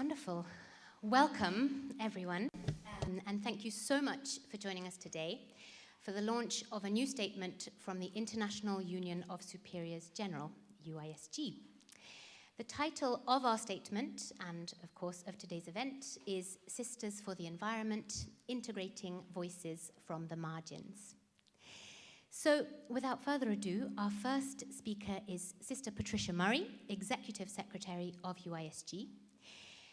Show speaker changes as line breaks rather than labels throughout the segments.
Wonderful. Welcome, everyone, and thank you so much for joining us today for the launch of a new statement from the International Union of Superiors General, UISG. The title of our statement, and of course of today's event, is Sisters for the Environment, Integrating Voices from the Margins. So, without further ado, our first speaker is Sister Patricia Murray, Executive Secretary of UISG.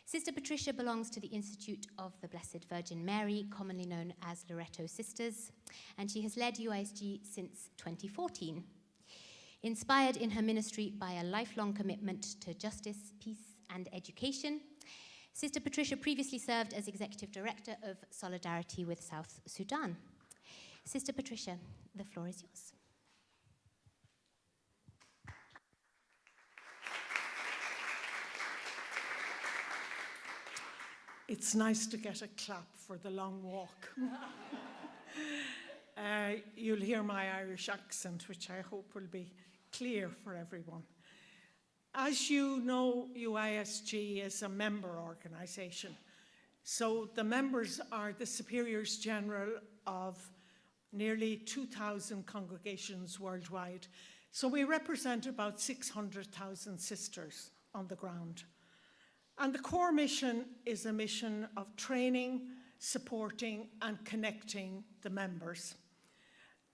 Sister Patricia belongs to the Institute of the Blessed Virgin Mary, commonly known as Loreto Sisters, and she has led UISG since 2014. Inspired in her ministry by a lifelong commitment to justice, peace, and education, Sister Patricia previously served as Executive Director of Solidarity with South Sudan. Sister Patricia, the floor is yours.
It's nice to get a clap for the long walk. You'll hear my Irish accent, which I hope will be clear for everyone. As you know, UISG is a member organisation. So the members are the Superiors General of nearly 2,000 congregations worldwide. So we represent about 600,000 sisters on the ground. And the core mission is a mission of training, supporting, and connecting the members.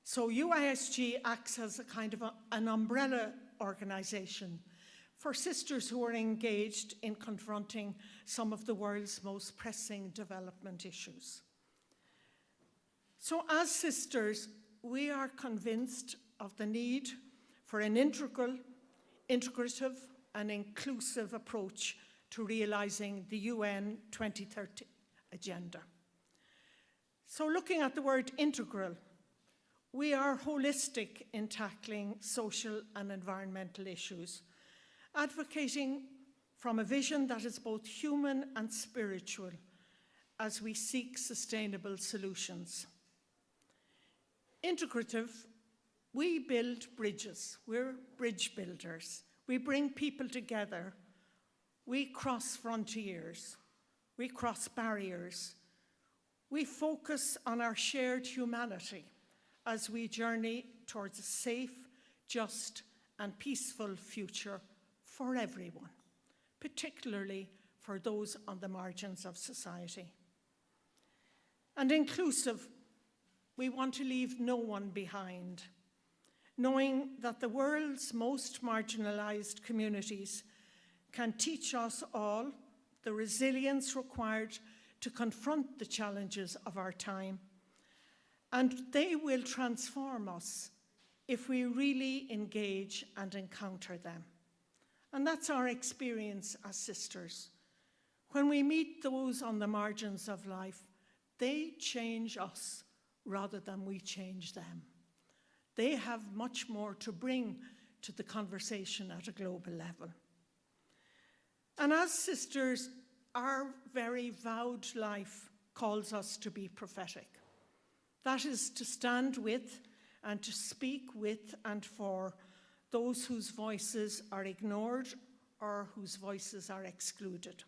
So UISG acts as a kind of an umbrella organisation for sisters who are engaged in confronting some of the world's most pressing development issues. So as sisters, we are convinced of the need for an integral, integrative, and inclusive approach to realising the UN 2030 agenda. So looking at the word integral, we are holistic in tackling social and environmental issues, advocating from a vision that is both human and spiritual as we seek sustainable solutions. Integrative, we build bridges. We're bridge builders. We bring people together. We cross frontiers. We cross barriers. We focus on our shared humanity as we journey towards a safe, just, and peaceful future for everyone, particularly for those on the margins of society. And inclusive, we want to leave no one behind, knowing that the world's most marginalized communities can teach us all the resilience required to confront the challenges of our time. And they will transform us if we really engage and encounter them. And that's our experience as sisters. When we meet those on the margins of life, they change us rather than we change them. They have much more to bring to the conversation at a global level. And as sisters, our very vowed life calls us to be prophetic. That is to stand with and to speak with and for those whose voices are ignored or whose voices are excluded.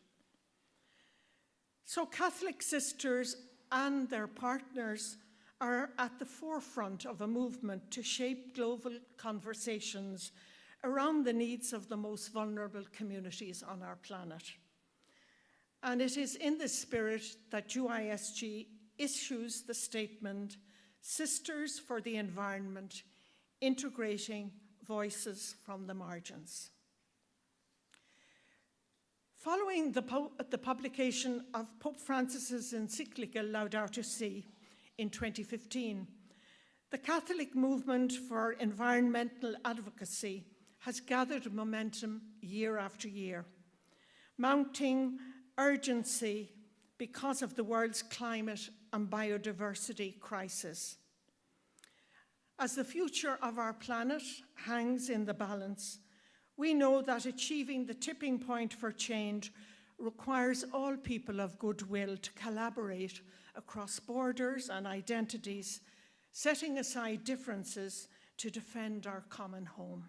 So Catholic sisters and their partners are at the forefront of a movement to shape global conversations around the needs of the most vulnerable communities on our planet. And it is in this spirit that UISG issues the statement, Sisters for the Environment, Integrating Voices from the Margins. Following the publication of Pope Francis's encyclical Laudato Si in 2015, the Catholic movement for environmental advocacy has gathered momentum year after year, mounting urgency because of the world's climate and biodiversity crisis. As the future of our planet hangs in the balance, we know that achieving the tipping point for change requires all people of goodwill to collaborate across borders and identities, setting aside differences to defend our common home.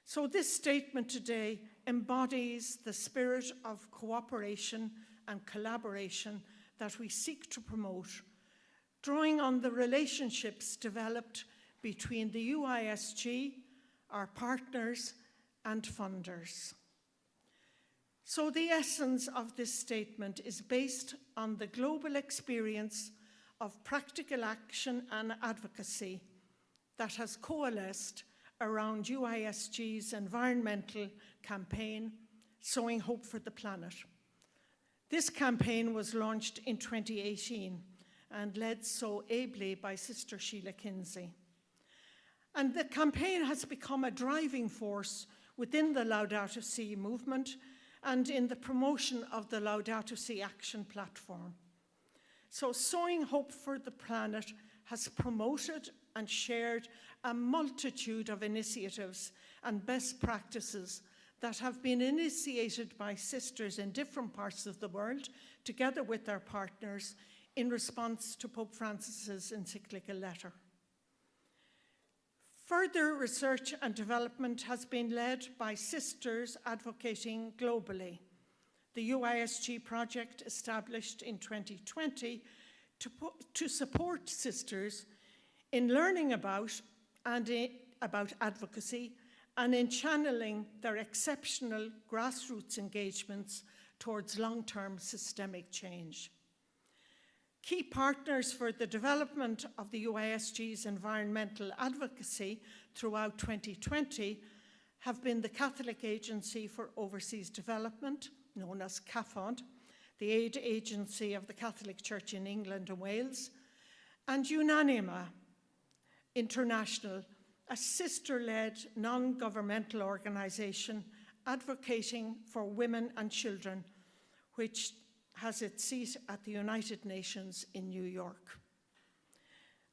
So this statement today embodies the spirit of cooperation and collaboration that we seek to promote, drawing on the relationships developed between the UISG, our partners, and funders. So the essence of this statement is based on the global experience of practical action and advocacy that has coalesced around UISG's environmental campaign, Sowing Hope for the Planet. This campaign was launched in 2018 and led so ably by Sister Sheila Kinsey. And the campaign has become a driving force within the Laudato Si movement and in the promotion of the Laudato Si Action platform. So Sowing Hope for the Planet has promoted and shared a multitude of initiatives and best practices that have been initiated by sisters in different parts of the world, together with their partners, in response to Pope Francis's encyclical letter. Further research and development has been led by sisters advocating globally. The UISG project, established in 2020 to support sisters in learning about advocacy and in channeling their exceptional grassroots engagements towards long-term systemic change. Key partners for the development of the UISG's environmental advocacy throughout 2020 have been the Catholic Agency for Overseas Development, known as CAFOD, the aid agency of the Catholic Church in England and Wales, and Unanima International, a sister-led non-governmental organisation advocating for women and children, which has its seat at the United Nations in New York.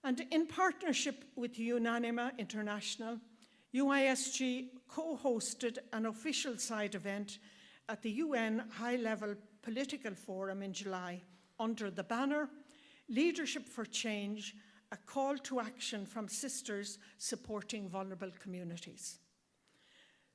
And in partnership with Unanima International, UISG co-hosted an official side event at the UN High-Level Political Forum in July under the banner Leadership for Change, a call to action from sisters supporting vulnerable communities.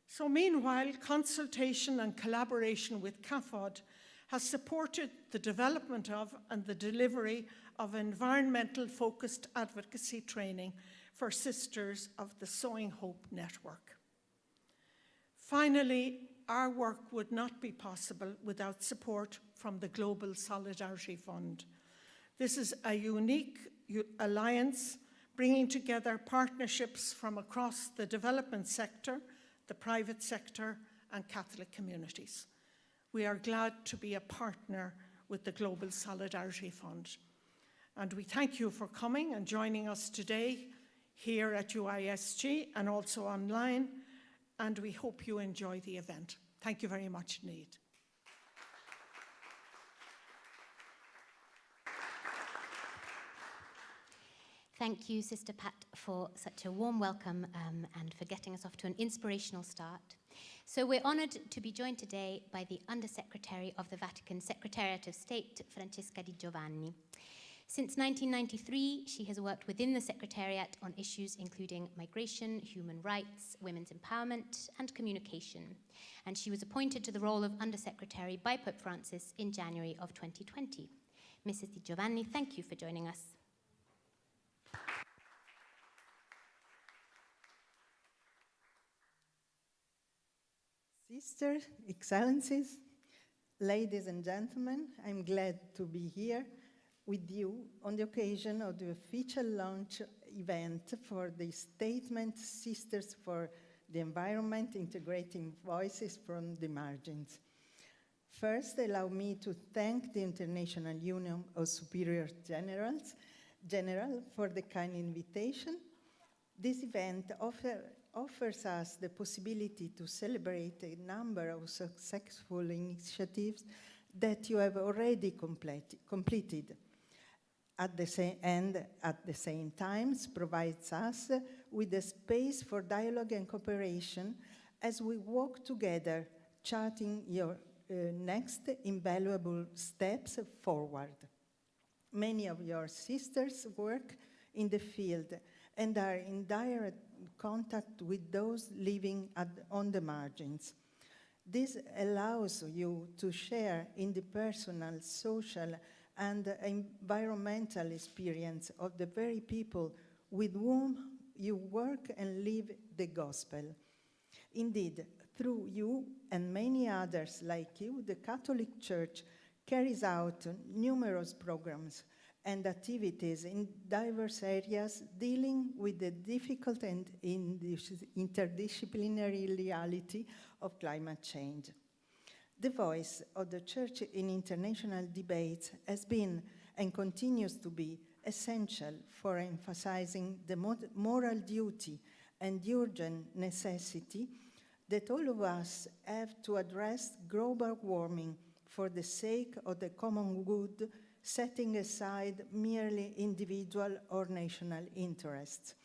So meanwhile, consultation and collaboration with CAFOD has supported the development of and the delivery of environmental-focused advocacy training for sisters of the Sowing Hope Network. Finally, our work would not be possible without support from the Global Solidarity Fund. This is a unique alliance bringing together partnerships from across the development sector, the private sector, and Catholic communities. We are glad to be a partner with the Global Solidarity Fund. And we thank you for coming and joining us today here at UISG and also online, and we hope you enjoy the event. Thank you very much indeed.
Thank you, Sister Pat, for such a warm welcome and for getting us off to an inspirational start. So we're honoured to be joined today by the Undersecretary of the Vatican Secretariat of State, Francesca Di Giovanni. Since 1993, she has worked within the Secretariat on issues including migration, human rights, women's empowerment, and communication. And she was appointed to the role of Undersecretary by Pope Francis in January of 2020. Mrs. Di Giovanni, thank you for joining us.
Sisters, Excellencies, ladies and gentlemen, I'm glad to be here with you on the occasion of the official launch event for the statement Sisters for the Environment, Integrating Voices from the Margins. First, allow me to thank the International Union of Superior General for the kind invitation. This event offers us the possibility to celebrate a number of successful initiatives that you have already completed. At the same time, provides us with a space for dialogue and cooperation as we walk together, charting your next invaluable steps forward. Many of your sisters work in the field and are in direct contact with those living on the margins. This allows you to share in the personal, social, and environmental experience of the very people with whom you work and live the gospel. Indeed, through you and many others like you, the Catholic Church carries out numerous programs and activities in diverse areas dealing with the difficult and interdisciplinary reality of climate change. The voice of the Church in international debates has been and continues to be essential for emphasizing the moral duty and urgent necessity that all of us have to address global warming for the sake of the common good, setting aside merely individual or national interests.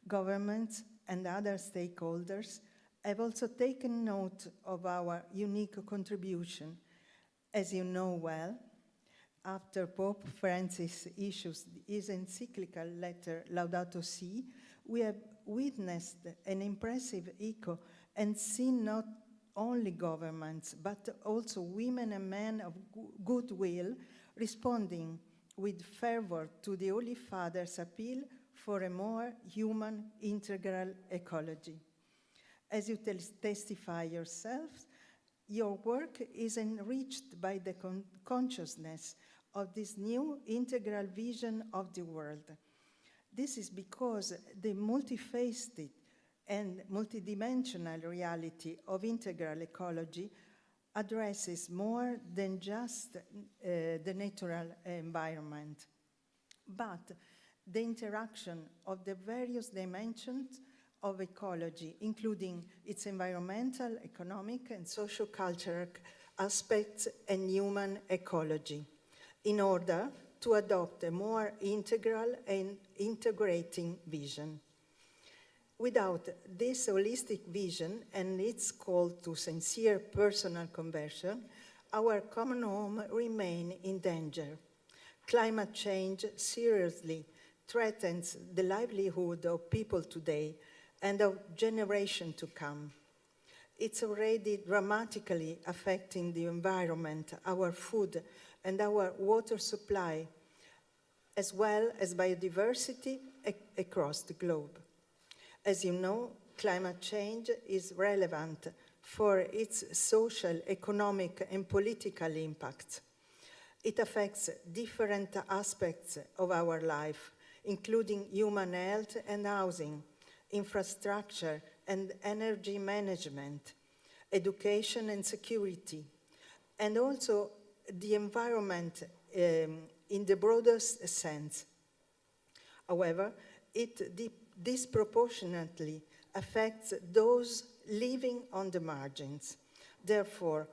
Governments and other stakeholders have also taken note of our unique contribution. As you know well, after Pope Francis issues his encyclical letter Laudato Si, we have witnessed an impressive echo and seen not only governments, but also women and men of goodwill responding with fervor to the Holy Father's appeal for a more human, integral ecology. As you testify yourselves, your work is enriched by the consciousness of this new integral vision of the world. This is because the multifaceted and multidimensional reality of integral ecology addresses more than just the natural environment, but the interaction of the various dimensions of ecology, including its environmental, economic, and socio-cultural aspects and human ecology, in order to adopt a more integral and integrating vision. Without this holistic vision and its call to sincere personal conversion, our common home remains in danger. Climate change seriously threatens the livelihood of people today and of generations to come. It's already dramatically affecting the environment, our food, and our water supply, as well as biodiversity across the globe. As you know, climate change is relevant for its social, economic, and political impacts. It affects different aspects of our life, including human health and housing, infrastructure and energy management, education and security, and also the environment in the broadest sense. However, it disproportionately affects those living on the margins. Therefore,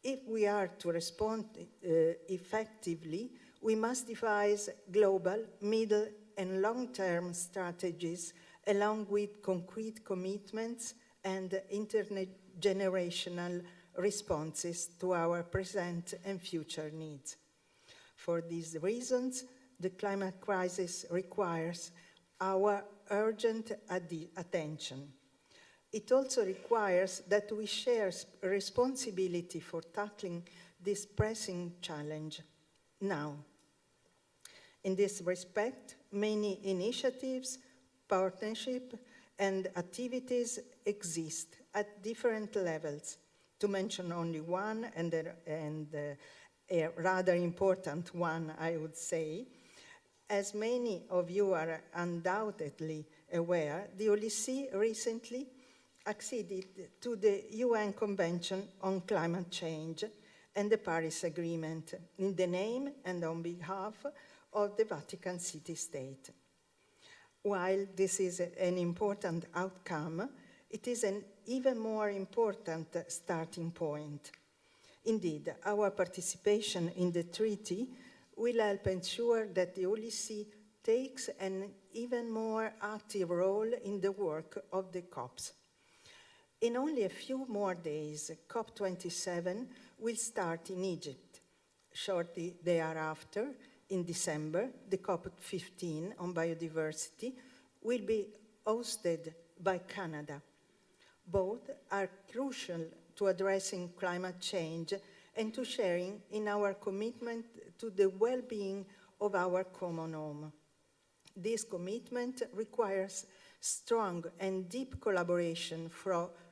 if we are to respond effectively, we must devise global, middle, and long-term strategies along with concrete commitments and intergenerational responses to our present and future needs. For these reasons, the climate crisis requires our urgent attention. It also requires that we share responsibility for tackling this pressing challenge now. In this respect, many initiatives, partnerships, and activities exist at different levels. To mention only one, and a rather important one, I would say, as many of you are undoubtedly aware, the Holy See recently acceded to the UN Convention on Climate Change and the Paris Agreement in the name and on behalf of the Vatican City State. While this is an important outcome, it is an even more important starting point. Indeed, our participation in the treaty will help ensure that the Holy See takes an even more active role in the work of the COPs. In only a few more days, COP27 will start in Egypt. Shortly thereafter, in December, the COP15 on biodiversity will be hosted by Canada. Both are crucial to addressing climate change and to sharing in our commitment to the well-being of our common home. This commitment requires strong and deep collaboration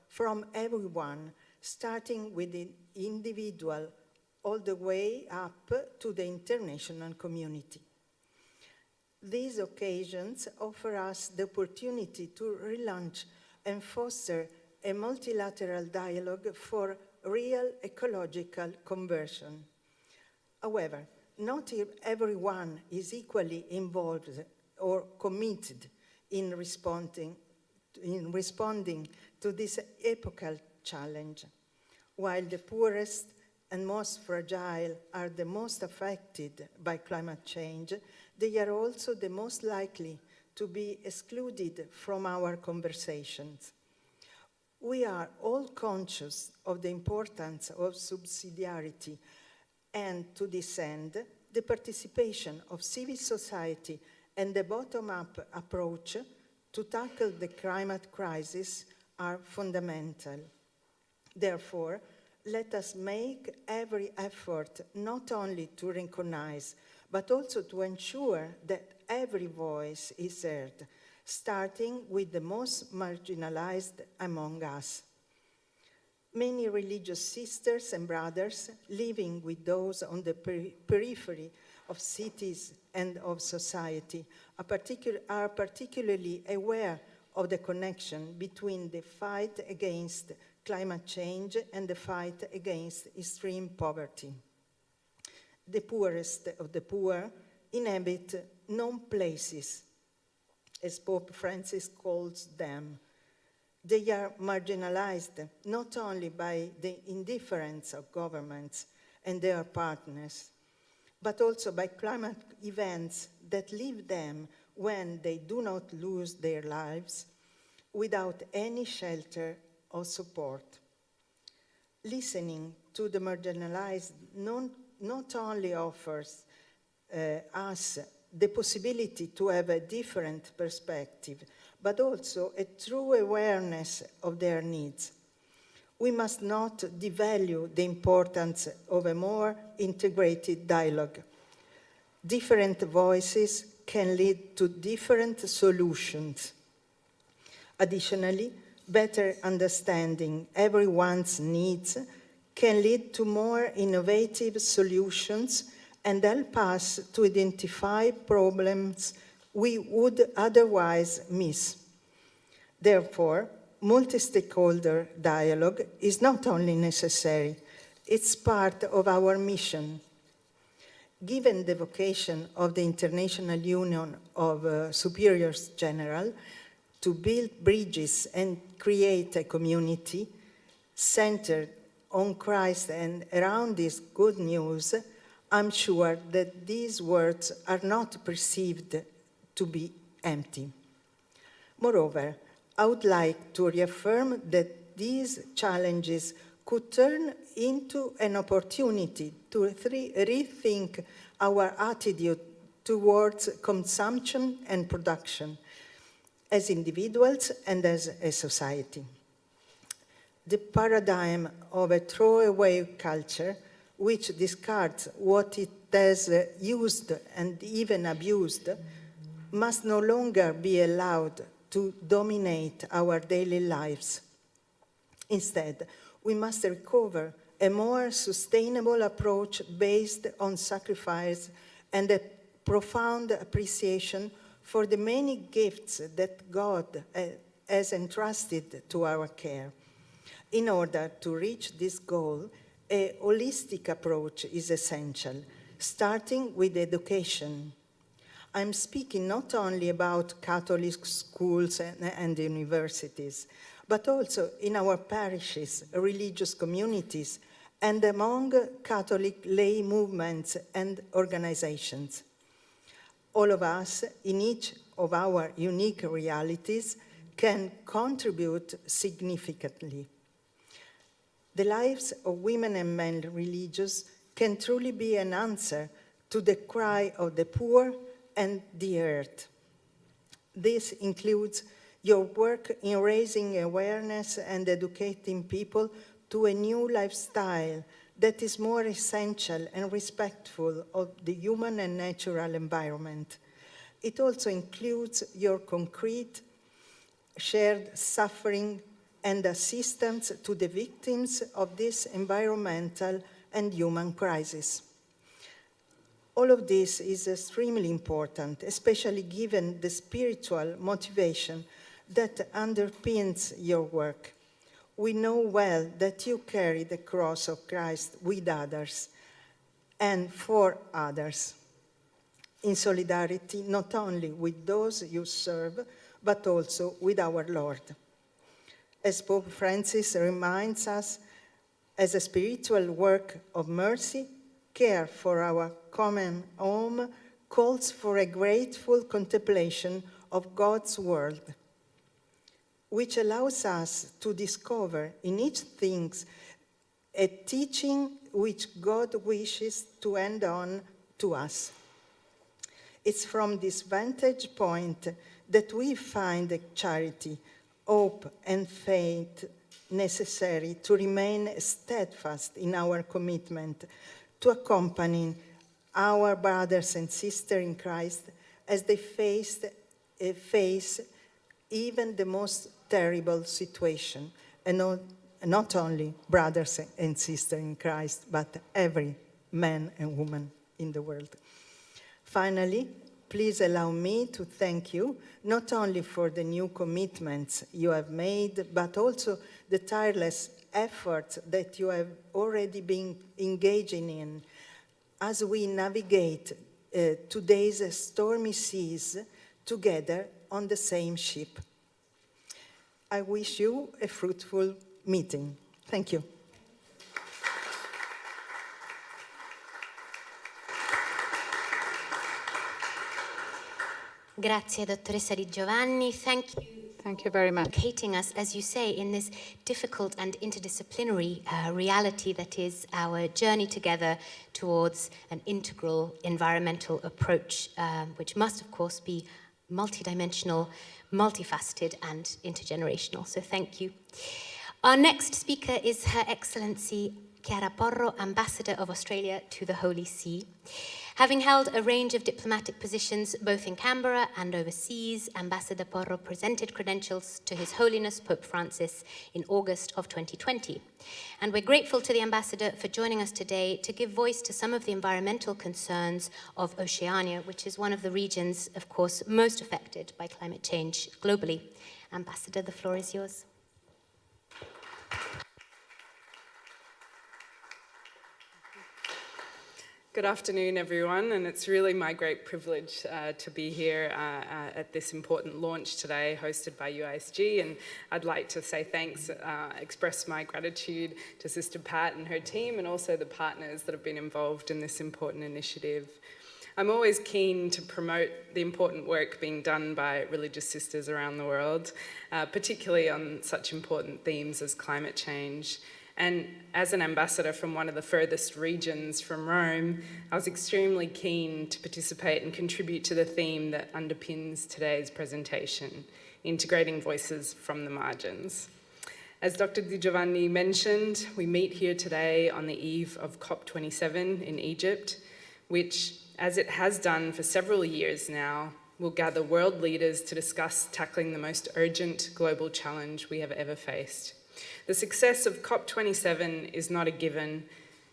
from everyone, starting with the individual all the way up to the international community. These occasions offer us the opportunity to relaunch and foster a multilateral dialogue for real ecological conversion. However, not everyone is equally involved or committed in responding to this epochal challenge. While the poorest and most fragile are the most affected by climate change, they are also the most likely to be excluded from our conversations. We are all conscious of the importance of subsidiarity, and to this end, the participation of civil society and the bottom-up approach to tackle the climate crisis are fundamental. Therefore, let us make every effort not only to recognize, but also to ensure that every voice is heard, starting with the most marginalized among us. Many religious sisters and brothers living with those on the periphery of cities and of society are particularly aware of the connection between the fight against climate change and the fight against extreme poverty. The poorest of the poor inhabit known places, as Pope Francis calls them. They are marginalized not only by the indifference of governments and their partners, but also by climate events that leave them, when they do not lose their lives, without any shelter or support. Listening to the marginalized not only offers us the possibility to have a different perspective, but also a true awareness of their needs. We must not devalue the importance of a more integrated dialogue. Different voices can lead to different solutions. Additionally, better understanding everyone's needs can lead to more innovative solutions and help us to identify problems we would otherwise miss. Therefore, multi-stakeholder dialogue is not only necessary, it's part of our mission. Given the vocation of the International Union of Superiors General to build bridges and create a community centered on Christ and around this good news, I'm sure that these words are not perceived to be empty. Moreover, I would like to reaffirm that these challenges could turn into an opportunity to rethink our attitude towards consumption and production as individuals and as a society. The paradigm of a throwaway culture, which discards what it has used and even abused, must no longer be allowed to dominate our daily lives. Instead, we must recover a more sustainable approach based on sacrifice and a profound appreciation for the many gifts that God has entrusted to our care. In order to reach this goal, a holistic approach is essential, starting with education. I'm speaking not only about Catholic schools and universities, but also in our parishes, religious communities, and among Catholic lay movements and organizations. All of us, in each of our unique realities, can contribute significantly. The lives of women and men religious can truly be an answer to the cry of the poor and the earth. This includes your work in raising awareness and educating people to a new lifestyle that is more essential and respectful of the human and natural environment. It also includes your concrete, shared suffering and assistance to the victims of this environmental and human crisis. All of this is extremely important, especially given the spiritual motivation that underpins your work. We know well that you carry the cross of Christ with others and for others, in solidarity not only with those you serve, but also with our Lord. As Pope Francis reminds us, as a spiritual work of mercy, care for our common home calls for a grateful contemplation of God's world, which allows us to discover in each thing a teaching which God wishes to hand on to us. It's from this vantage point that we find the charity, hope, and faith necessary to remain steadfast in our commitment to accompany our brothers and sisters in Christ as they face even the most terrible situation, and not only brothers and sisters in Christ, but every man and woman in the world. Finally, please allow me to thank you, not only for the new commitments you have made, but also the tireless efforts that you have already been engaging in as we navigate today's stormy seas together on the same ship. I wish you a fruitful meeting. Thank you.
Grazie, Dottoressa Di Giovanni. Thank you.
Thank you very much.
Locating us, as you say, in this difficult and interdisciplinary reality that is our journey together towards an integral environmental approach, which must, of course, be multidimensional, multifaceted, and intergenerational. So thank you. Our next speaker is Her Excellency Chiara Porro, Ambassador of Australia to the Holy See. Having held a range of diplomatic positions both in Canberra and overseas, Ambassador Porro presented credentials to His Holiness Pope Francis in August of 2020. And we're grateful to the Ambassador for joining us today to give voice to some of the environmental concerns of Oceania, which is one of the regions, of course, most affected by climate change globally. Ambassador, the floor is yours.
Good afternoon, everyone, and it's really my great privilege to be here at this important launch today, hosted by UISG, and I'd like to say thanks, express my gratitude to Sister Pat and her team, and also the partners that have been involved in this important initiative. I'm always keen to promote the important work being done by religious sisters around the world, particularly on such important themes as climate change. And as an ambassador from one of the furthest regions from Rome, I was extremely keen to participate and contribute to the theme that underpins today's presentation, integrating voices from the margins. As Dr. Di Giovanni mentioned, we meet here today on the eve of COP27 in Egypt, which, as it has done for several years now, will gather world leaders to discuss tackling the most urgent global challenge we have ever faced. The success of COP27 is not a given.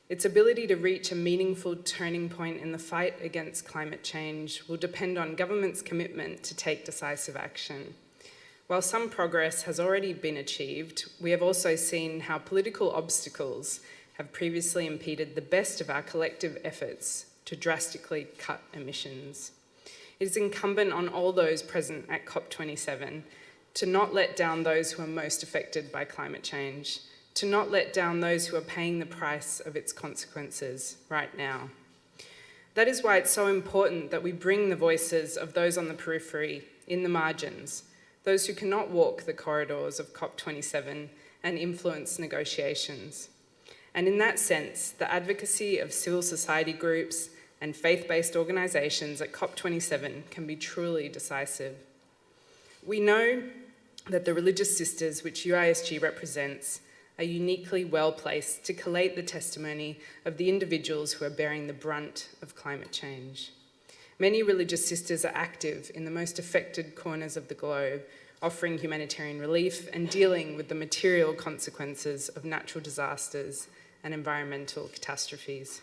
Its ability to reach a meaningful turning point in the fight against climate change will depend on governments' commitment to take decisive action. While some progress has already been achieved, we have also seen how political obstacles have previously impeded the best of our collective efforts to drastically cut emissions. It is incumbent on all those present at COP27 to not let down those who are most affected by climate change, to not let down those who are paying the price of its consequences right now. That is why it's so important that we bring the voices of those on the periphery, in the margins, those who cannot walk the corridors of COP27 and influence negotiations. And in that sense, the advocacy of civil society groups and faith-based organisations at COP27 can be truly decisive. We know that the religious sisters which UISG represents are uniquely well placed to collate the testimony of the individuals who are bearing the brunt of climate change. Many religious sisters are active in the most affected corners of the globe, offering humanitarian relief and dealing with the material consequences of natural disasters and environmental catastrophes.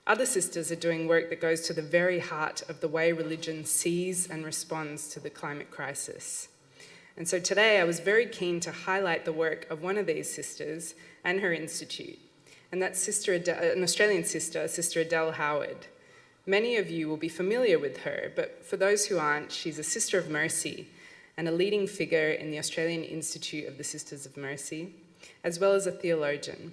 Other sisters are doing work that goes to the very heart of the way religion sees and responds to the climate crisis. And so today I was very keen to highlight the work of one of these sisters and her institute, and that's an Australian sister, Sister Adele Howard. Many of you will be familiar with her, but for those who aren't, she's a Sister of Mercy and a leading figure in the Australian Institute of the Sisters of Mercy, as well as a theologian.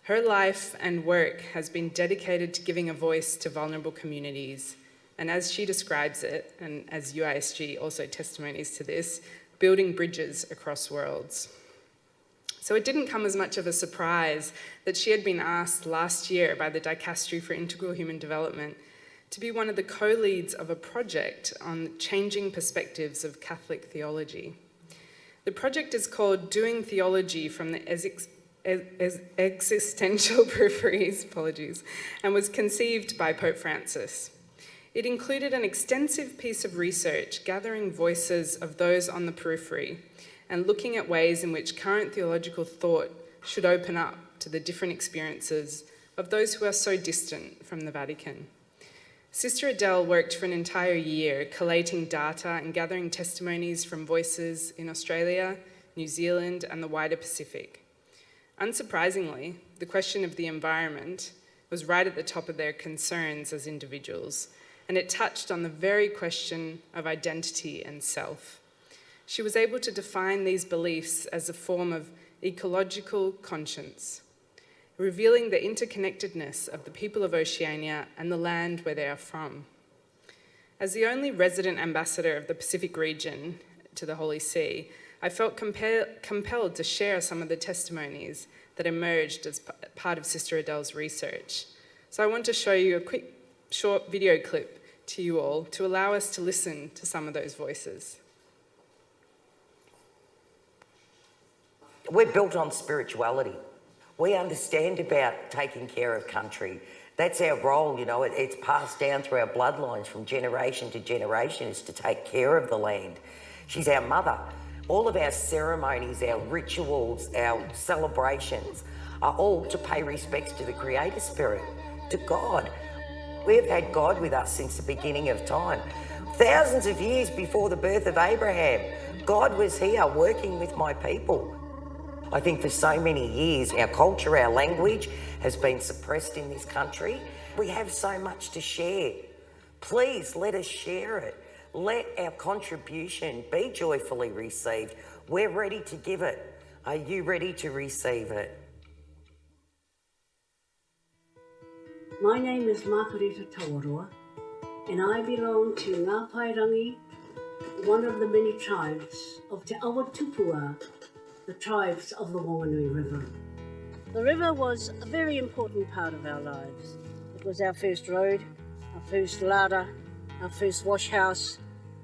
Her life and work has been dedicated to giving a voice to vulnerable communities, and as she describes it, and as UISG also testimonies to this, building bridges across worlds. So it didn't come as much of a surprise that she had been asked last year by the Dicastery for Integral Human Development to be one of the co-leads of a project on changing perspectives of Catholic theology. The project is called Doing Theology from the Existential Peripheries, and was conceived by Pope Francis. It included an extensive piece of research gathering voices of those on the periphery and looking at ways in which current theological thought should open up to the different experiences of those who are so distant from the Vatican. Sister Adele worked for an entire year collating data and gathering testimonies from voices in Australia, New Zealand, and the wider Pacific. Unsurprisingly, the question of the environment was right at the top of their concerns as individuals, and it touched on the very question of identity and self. She was able to define these beliefs as a form of ecological conscience, revealing the interconnectedness of the people of Oceania and the land where they are from. As the only resident ambassador of the Pacific region to the Holy See, I felt compelled to share some of the testimonies that emerged as part of Sister Adele's research. So I want to show you a quick, short video clip to you all to allow us to listen to some of those voices.
We're built on spirituality. We understand about taking care of country. That's our role, you know, it's passed down through our bloodlines from generation to generation, is to take care of the land. She's our mother. All of our ceremonies, our rituals, our celebrations are all to pay respects to the Creator Spirit, to God. We've had God with us since the beginning of time. Thousands of years before the birth of Abraham, God was here working with my people. I think for so many years, our culture, our language has been suppressed in this country. We have so much to share. Please let us share it. Let our contribution be joyfully received. We're ready to give it. Are you ready to receive it?
My name is Makarita Tawarua, and I belong to Ngā Pairangi, one of the many tribes of Te Awa Tupua, the tribes of the Whanganui River. The river was a very important part of our lives. It was our first road, our first larder, our first wash house,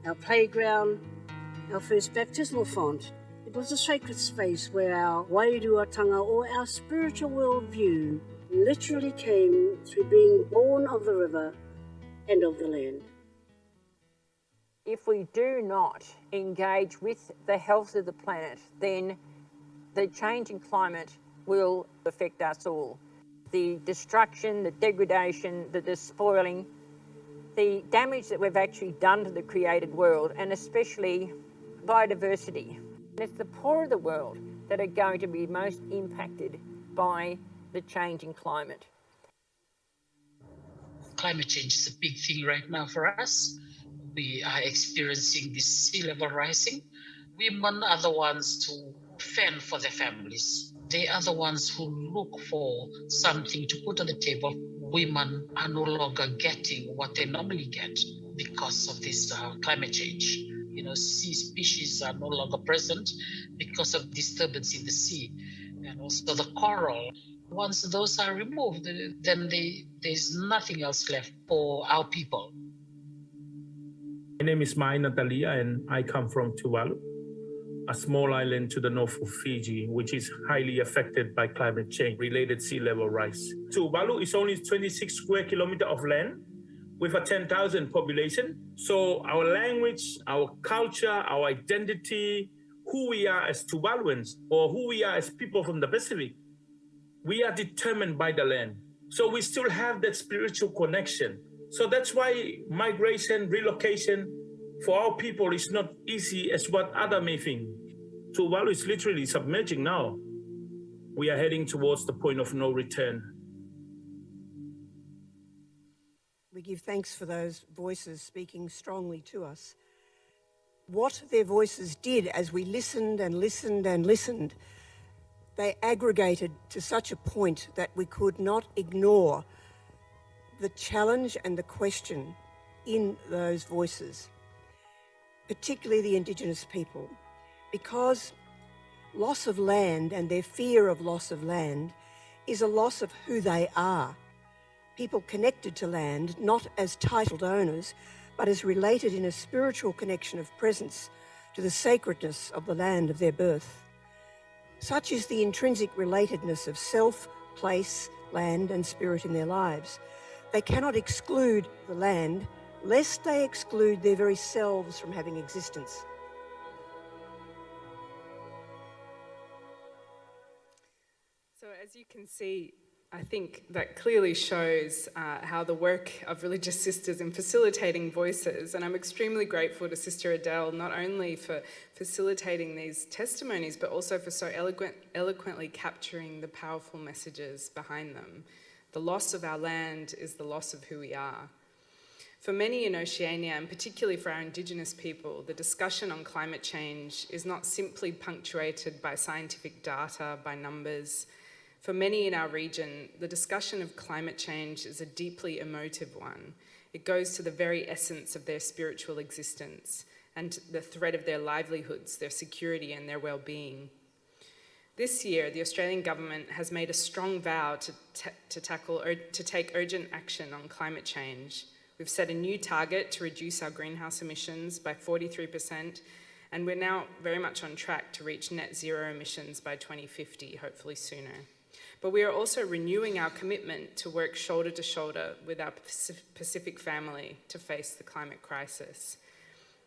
our playground, our first baptismal font. It was a sacred space where our wairuatanga, or our spiritual worldview, literally came through being born of the river and of the land.
If we do not engage with the health of the planet, then the changing climate will affect us all. The destruction, the degradation, the despoiling, the damage that we've actually done to the created world, and especially biodiversity. It's the poor of the world that are going to be most impacted by the changing climate.
Climate change is a big thing right now for us. We are experiencing this sea level rising. Women are the ones to fend for their families. They are the ones who look for something to put on the table. Women are no longer getting what they normally get because of this climate change. You know, sea species are no longer present because of disturbance in the sea. And also the coral. Once those are removed, then there's nothing else left for our people.
My name is Mai Natalia, and I come from Tuvalu. a small island to the north of Fiji, which is highly affected by climate change-related sea level rise. Tuvalu is only 26 square kilometers of land with a 10,000 population. So our language, our culture, our identity, who we are as Tuvaluans or who we are as people from the Pacific, we are determined by the land. So we still have that spiritual connection. So that's why migration, relocation for our people is not easy as what others may think. Tuvalu is literally submerging now. We are heading towards the point of no return.
We give thanks for those voices speaking strongly to us. What their voices did as we listened and listened and listened, they aggregated to such a point that we could not ignore the challenge and the question in those voices, particularly the Indigenous people, because loss of land and their fear of loss of land is a loss of who they are. People connected to land, not as titled owners, but as related in a spiritual connection of presence to the sacredness of the land of their birth. Such is the intrinsic relatedness of self, place, land, and spirit in their lives. They cannot exclude the land, lest they exclude their very selves from having existence.
So as you can see, I think that clearly shows how the work of religious sisters in facilitating voices, and I'm extremely grateful to Sister Adele, not only for facilitating these testimonies, but also for so eloquently capturing the powerful messages behind them. The loss of our land is the loss of who we are. For many in Oceania, and particularly for our Indigenous people, the discussion on climate change is not simply punctuated by scientific data, by numbers. For many in our region, the discussion of climate change is a deeply emotive one. It goes to the very essence of their spiritual existence and the thread of their livelihoods, their security and their well-being. This year, the Australian government has made a strong vow to take urgent action on climate change. We've set a new target to reduce our greenhouse emissions by 43%, and we're now very much on track to reach net zero emissions by 2050, hopefully sooner. But we are also renewing our commitment to work shoulder to shoulder with our Pacific family to face the climate crisis.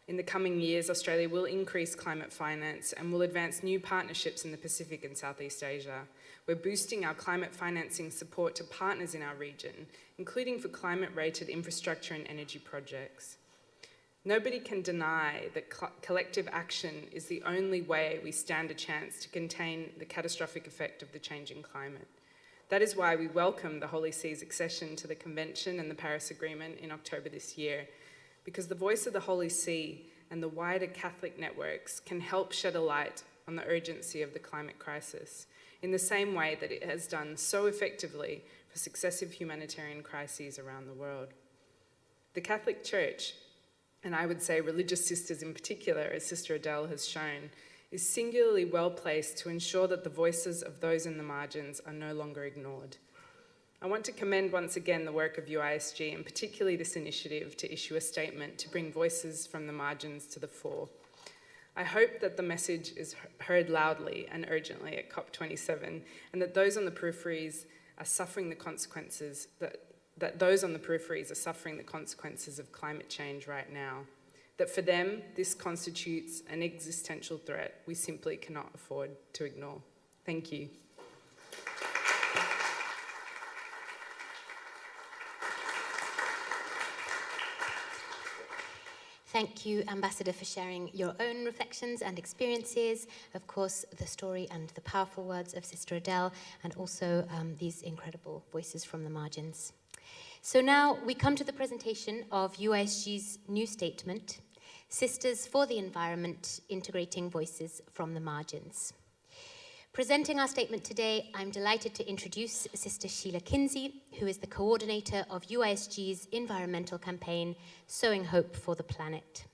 In the coming years, Australia will increase climate finance and will advance new partnerships in the Pacific and Southeast Asia. We're boosting our climate financing support to partners in our region, including for climate-rated infrastructure and energy projects. Nobody can deny that collective action is the only way we stand a chance to contain the catastrophic effect of the changing climate. That is why we welcome the Holy See's accession to the Convention and the Paris Agreement in October this year, because the voice of the Holy See and the wider Catholic networks can help shed a light on the urgency of the climate crisis, in the same way that it has done so effectively for successive humanitarian crises around the world. The Catholic Church, and I would say religious sisters in particular, as Sister Adele has shown, is singularly well placed to ensure that the voices of those in the margins are no longer ignored. I want to commend once again the work of UISG, and particularly this initiative to issue a statement to bring voices from the margins to the fore. I hope that the message is heard loudly and urgently at COP27, and that those on the peripheries are suffering the consequences that those on the peripheries are suffering the consequences of climate change right now. That for them, this constitutes an existential threat we simply cannot afford to ignore. Thank you.
Thank you, Ambassador, for sharing your own reflections and experiences, of course, the story and the powerful words of Sister Adele, and also these incredible voices from the margins. So now we come to the presentation of UISG's new statement, Sisters for the Environment, Integrating Voices from the Margins. Presenting our statement today, I'm delighted to introduce Sister Sheila Kinsey, who is the coordinator of UISG's environmental campaign, Sowing Hope for the Planet.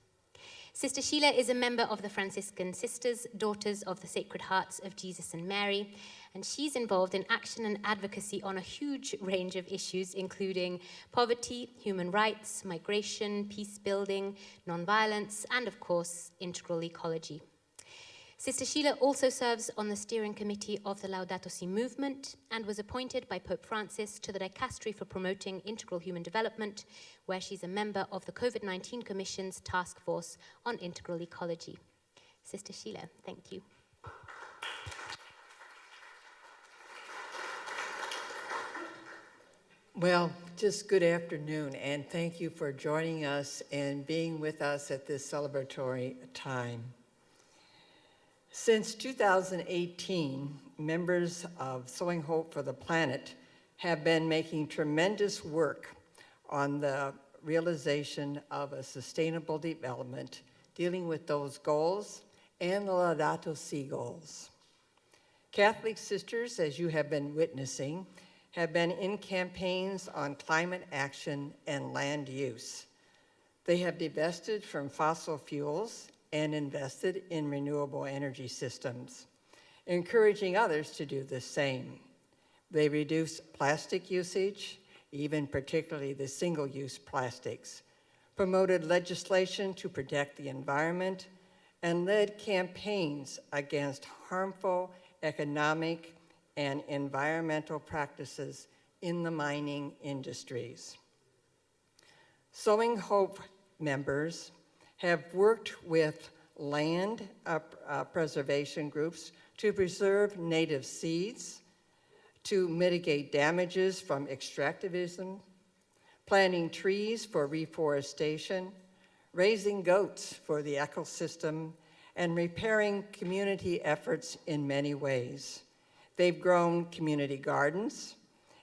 Sister Sheila is a member of the Franciscan Sisters, Daughters of the Sacred Hearts of Jesus and Mary, and she's involved in action and advocacy on a huge range of issues, including poverty, human rights, migration, peace building, nonviolence, and of course, integral ecology. Sister Sheila also serves on the steering committee of the Laudato Si movement and was appointed by Pope Francis to the Dicastery for Promoting Integral Human Development, where she's a member of the COVID-19 Commission's Task Force on Integral Ecology. Sister Sheila, thank you.
Well, just good afternoon, and thank you for joining us and being with us at this celebratory time. Since 2018, members of Sowing Hope for the Planet have been making tremendous work on the realization of a sustainable development, dealing with those goals and the Laudato Si goals. Catholic sisters, as you have been witnessing, have been in campaigns on climate action and land use. They have divested from fossil fuels and invested in renewable energy systems, encouraging others to do the same. They reduce plastic usage, even particularly the single-use plastics, promoted legislation to protect the environment, and led campaigns against harmful economic and environmental practices in the mining industries. Sowing Hope members have worked with land preservation groups to preserve native seeds, to mitigate damages from extractivism, planting trees for reforestation, raising goats for the ecosystem, and repairing community efforts in many ways. They've grown community gardens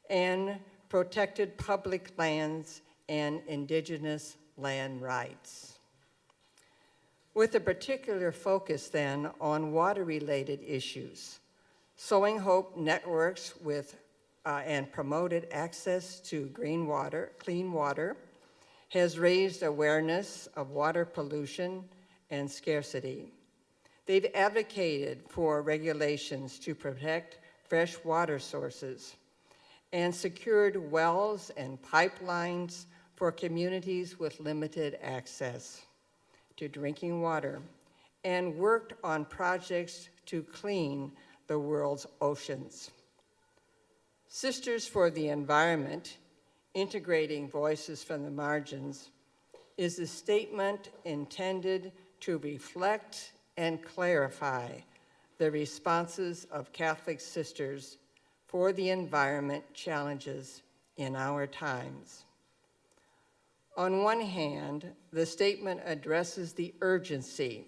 and protected public lands and indigenous land rights. With a particular focus then on water-related issues, Sowing Hope networks with and promoted access to clean water, has raised awareness of water pollution and scarcity. They've advocated for regulations to protect fresh water sources and secured wells and pipelines for communities with limited access to drinking water, and worked on projects to clean the world's oceans. Sisters for the Environment, Integrating Voices from the Margins, is a statement intended to reflect and clarify the responses of Catholic sisters for the environment challenges in our times. On one hand, the statement addresses the urgency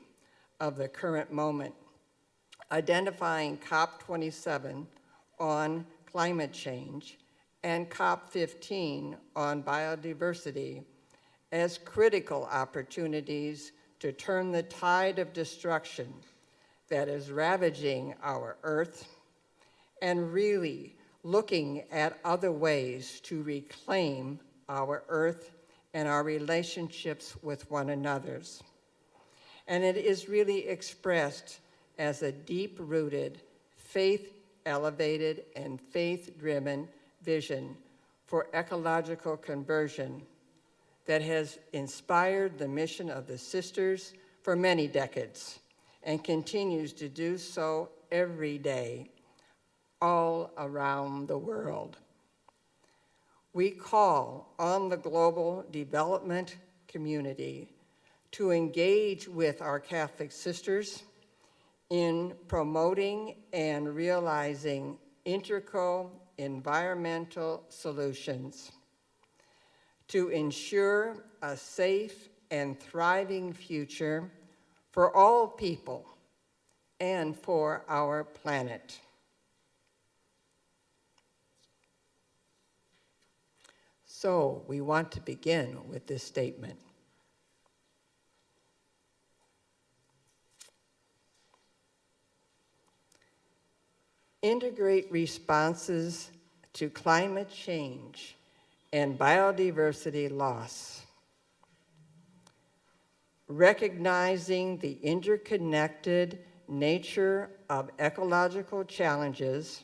of the current moment, identifying COP27 on climate change and COP15 on biodiversity as critical opportunities to turn the tide of destruction that is ravaging our Earth, and really looking at other ways to reclaim our Earth and our relationships with one another. And it is really expressed as a deep-rooted, faith-elevated, and faith-driven vision for ecological conversion that has inspired the mission of the sisters for many decades and continues to do so every day all around the world. We call on the global development community to engage with our Catholic sisters in promoting and realizing integral environmental solutions to ensure a safe and thriving future for all people and for our planet. So we want to begin with this statement. Integrate responses to climate change and biodiversity loss, recognizing the interconnected nature of ecological challenges,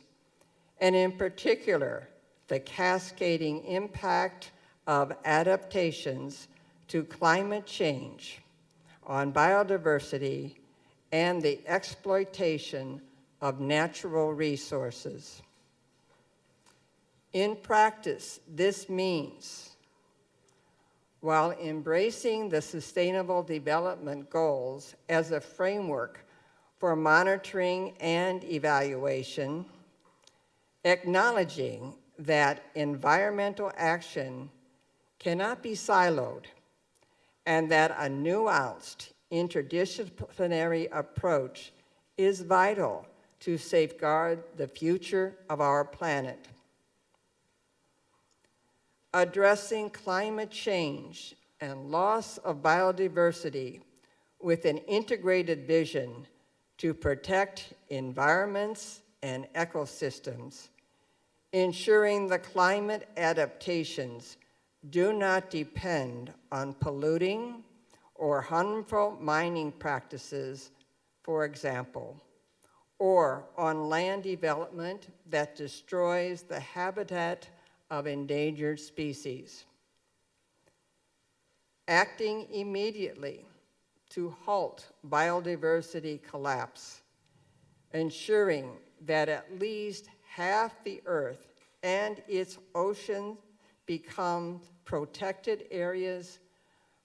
and in particular, the cascading impact of adaptations to climate change on biodiversity and the exploitation of natural resources. In practice, this means, while embracing the Sustainable Development Goals as a framework for monitoring and evaluation, acknowledging that environmental action cannot be siloed and that a nuanced interdisciplinary approach is vital to safeguard the future of our planet. Addressing climate change and loss of biodiversity with an integrated vision to protect environments and ecosystems, ensuring the climate adaptations do not depend on polluting or harmful mining practices, for example, or on land development that destroys the habitat of endangered species. Acting immediately to halt biodiversity collapse, ensuring that at least half the Earth and its oceans become protected areas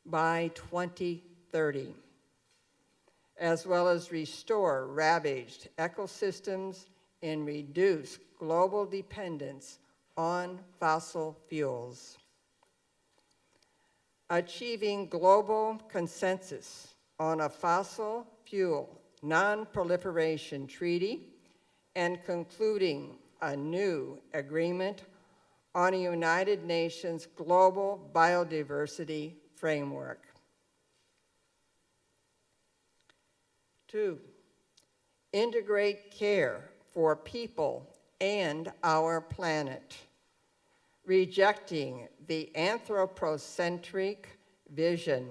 by 2030, as well as restore ravaged ecosystems and reduce global dependence on fossil fuels. Achieving global consensus on a fossil fuel non-proliferation treaty and concluding a new agreement on a United Nations Global Biodiversity Framework. 2, integrate care for people and our planet, rejecting the anthropocentric vision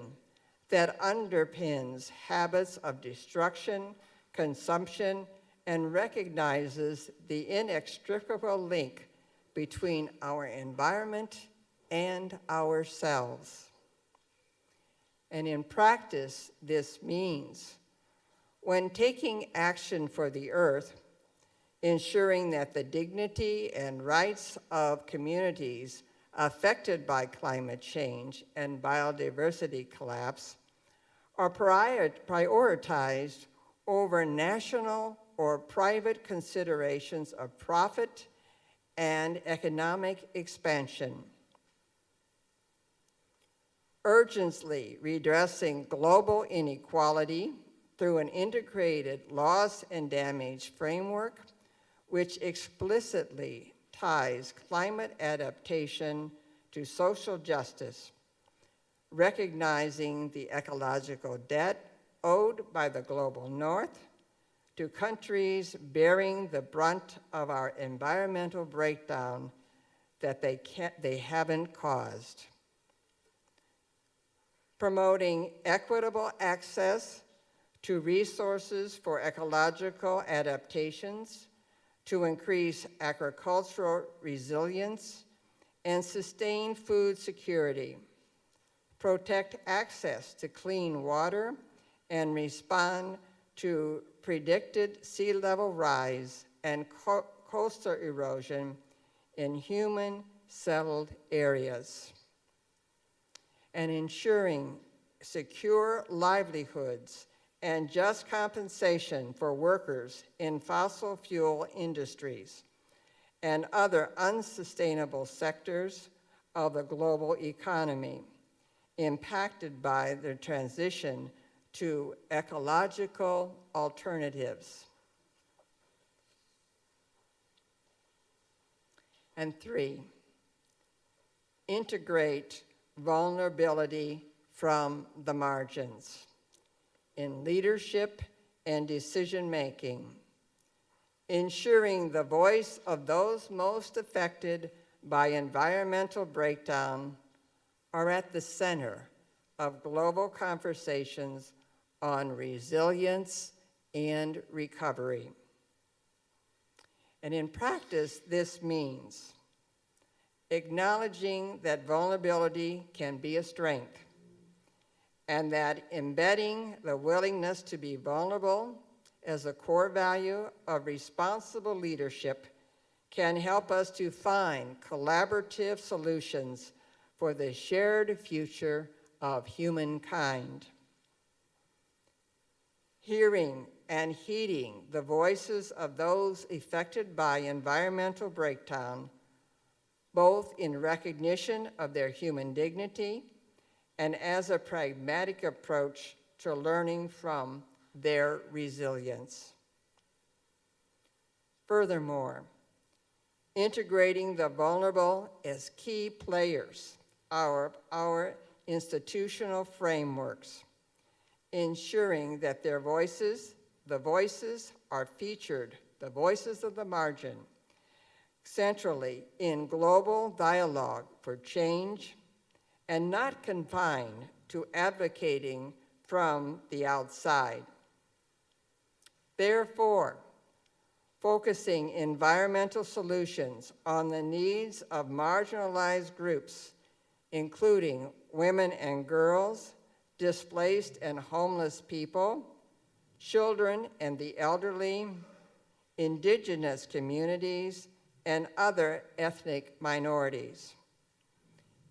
that underpins habits of destruction, consumption, and recognizes the inextricable link between our environment and ourselves. And in practice, this means when taking action for the earth, ensuring that the dignity and rights of communities affected by climate change and biodiversity collapse are prioritized over national or private considerations of profit and economic expansion. Urgently redressing global inequality through an integrated loss and damage framework which explicitly ties climate adaptation to social justice, recognizing the ecological debt owed by the global north to countries bearing the brunt of our environmental breakdown that they haven't caused. Promoting equitable access to resources for ecological adaptations to increase agricultural resilience and sustain food security, protect access to clean water, and respond to predicted sea level rise and coastal erosion in human-settled areas, and ensuring secure livelihoods and just compensation for workers in fossil fuel industries and other unsustainable sectors of the global economy impacted by the transition to ecological alternatives. And 3, integrate vulnerability from the margins in leadership and decision-making, ensuring the voice of those most affected by environmental breakdown are at the center of global conversations on resilience and recovery. And in practice, this means acknowledging that vulnerability can be a strength, and that embedding the willingness to be vulnerable as a core value of responsible leadership can help us to find collaborative solutions for the shared future of humankind. Hearing and heeding the voices of those affected by environmental breakdown, both in recognition of their human dignity and as a pragmatic approach to learning from their resilience. Furthermore, integrating the vulnerable as key players of our institutional frameworks, ensuring that their voices, the voices are featured, the voices of the margin, centrally in global dialogue for change and not confined to advocating from the outside. Therefore, focusing environmental solutions on the needs of marginalized groups, including women and girls, displaced and homeless people, children and the elderly, indigenous communities, and other ethnic minorities.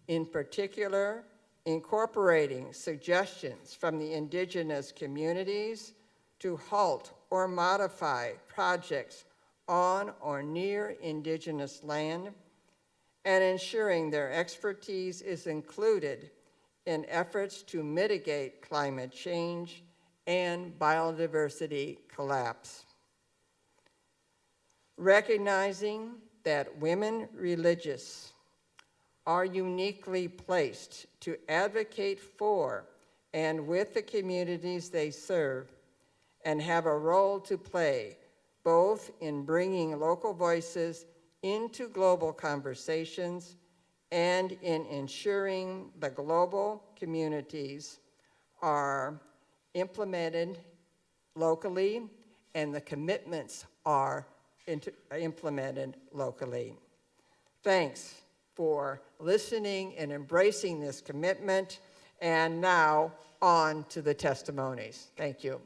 In particular, incorporating suggestions from the indigenous communities to halt or modify projects on or near indigenous land, and ensuring their expertise is included in efforts to mitigate climate change and biodiversity collapse. Recognizing that women religious are uniquely placed to advocate for and with the communities they serve and have a role to play both in bringing local voices into global conversations and in ensuring the global communities are implemented locally and the commitments are implemented locally. Thanks for listening and embracing this commitment. And now on to the testimonies. Thank you.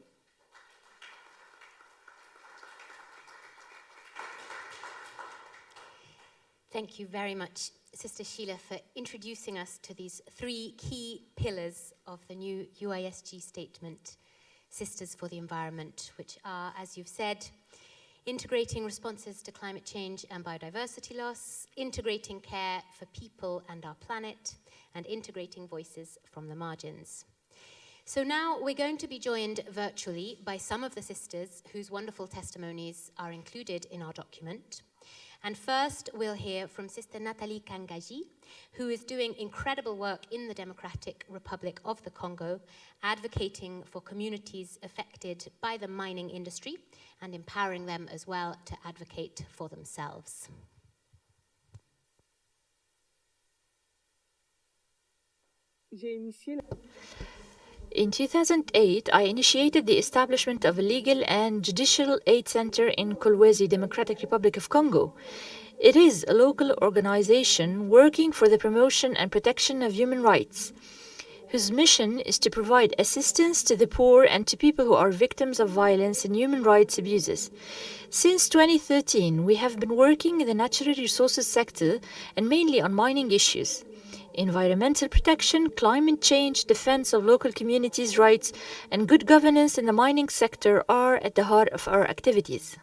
Thank you very much, Sister Sheila, for introducing us to these three key pillars of the new UISG statement, Sisters for the Environment, which are, as you've said, integrating responses to climate change and biodiversity loss, integrating care for people and our planet, and integrating voices from the margins. So now we're going to be joined virtually by some of the sisters whose wonderful testimonies are included in our document. And first, we'll hear from Sister Nathalie Kangaji, who is doing incredible work in the Democratic Republic of the Congo, advocating for communities affected by the mining industry and empowering them as well to advocate for themselves.
In 2008, I initiated the establishment of a legal and judicial aid center in Kolwezi, Democratic Republic of Congo. It is a local organization working for the promotion and protection of human rights, whose mission is to provide assistance to the poor and to people who are victims of violence and human rights abuses. Since 2013, we have been working in the natural resources sector and mainly on mining issues. Environmental protection, climate change, defense of local communities' rights, and good governance in the mining sector are at the heart of our activities.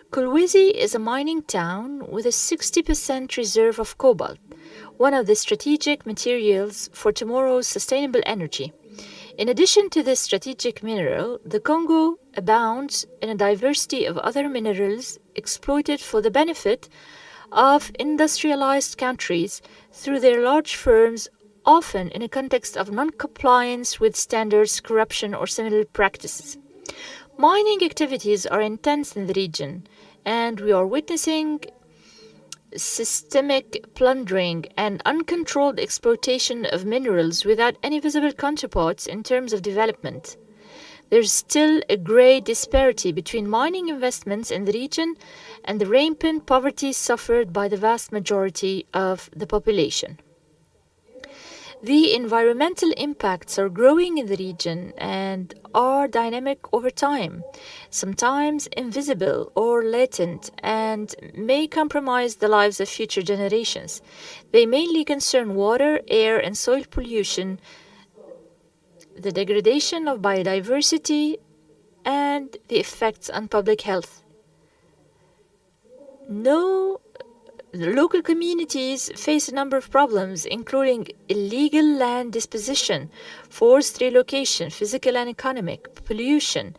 Kolwezi is a mining town with a 60% reserve of cobalt, one of the strategic materials for tomorrow's sustainable energy. In addition to this strategic mineral, the Congo abounds in a diversity of other minerals exploited for the benefit of industrialized countries through their large firms, often in a context of non-compliance with standards, corruption, or similar practices. Mining activities are intense in the region, and we are witnessing systemic plundering and uncontrolled exploitation of minerals without any visible counterparts in terms of development. There's still a great disparity between mining investments in the region and the rampant poverty suffered by the vast majority of the population. The environmental impacts are growing in the region and are dynamic over time, sometimes invisible or latent, and may compromise the lives of future generations. They mainly concern water, air, and soil pollution, the degradation of biodiversity, and the effects on public health. The local communities face a number of problems, including illegal land disposition, forced relocation, physical and economic, pollution,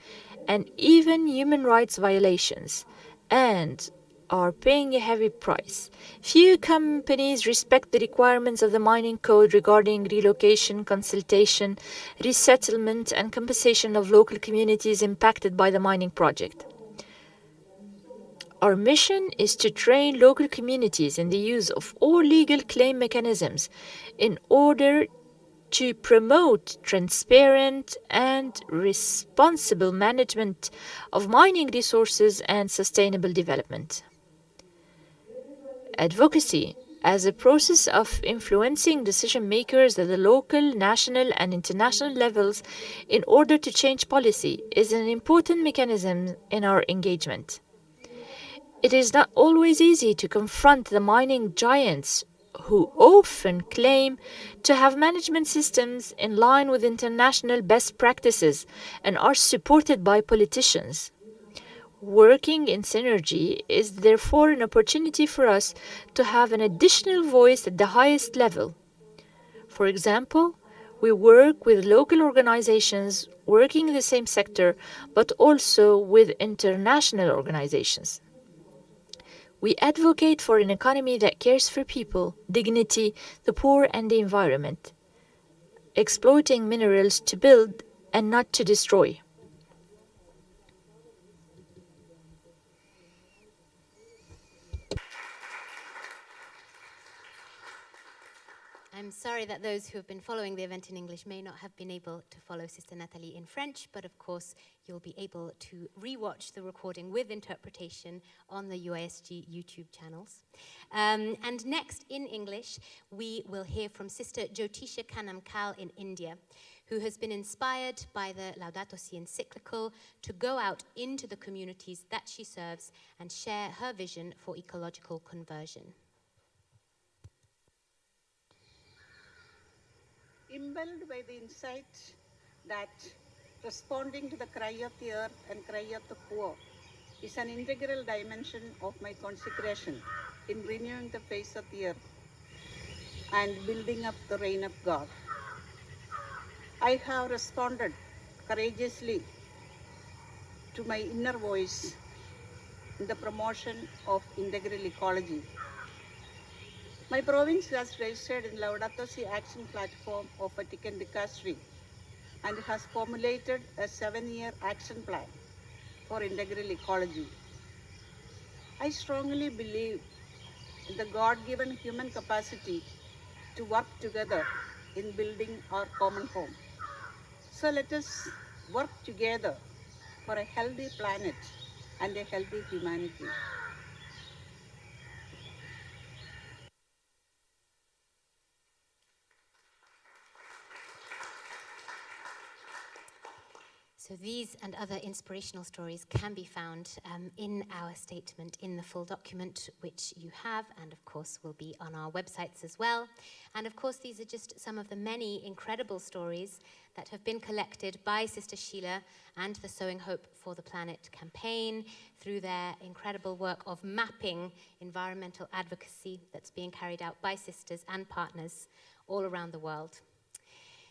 and even human rights violations, and are paying a heavy price. Few companies respect the requirements of the mining code regarding relocation, consultation, resettlement, and compensation of local communities impacted by the mining project. Our mission is to train local communities in the use of all legal claim mechanisms in order to promote transparent and responsible management of mining resources and sustainable development. Advocacy, as a process of influencing decision makers at the local, national, and international levels in order to change policy, is an important mechanism in our engagement. It is not always easy to confront the mining giants who often claim to have management systems in line with international best practices and are supported by politicians. Working in synergy is therefore an opportunity for us to have an additional voice at the highest level. For example, we work with local organizations working in the same sector, but also with international organizations. We advocate for an economy that cares for people, dignity, the poor, and the environment, exploiting minerals to build and not to destroy.
I'm sorry that those who have been following the event in English may not have been able to follow Sister Nathalie in French, but of course you'll be able to rewatch the recording with interpretation on the UISG YouTube channels. And next, in English, we will hear from Sister Jyotisha Kanamkal in India, who has been inspired by the Laudato Si encyclical to go out into the communities that she serves and share her vision for ecological conversion.
Impelled by the insight that responding to the cry of the earth and cry of the poor is an integral dimension of my consecration in renewing the face of the earth and building up the reign of God. I have responded courageously to my inner voice in the promotion of integral ecology. My province was registered in Laudato Si Action Platform of Vatican Dicastery and has formulated a 7-year action plan for integral ecology. I strongly believe in the God-given human capacity to work together in building our common home. So let us work together for a healthy planet and a healthy humanity.
So these and other inspirational stories can be found in our statement in the full document, which you have, and of course will be on our websites as well. And of course, these are just some of the many incredible stories that have been collected by Sister Sheila and the Sowing Hope for the Planet campaign through their incredible work of mapping environmental advocacy that's being carried out by sisters and partners all around the world.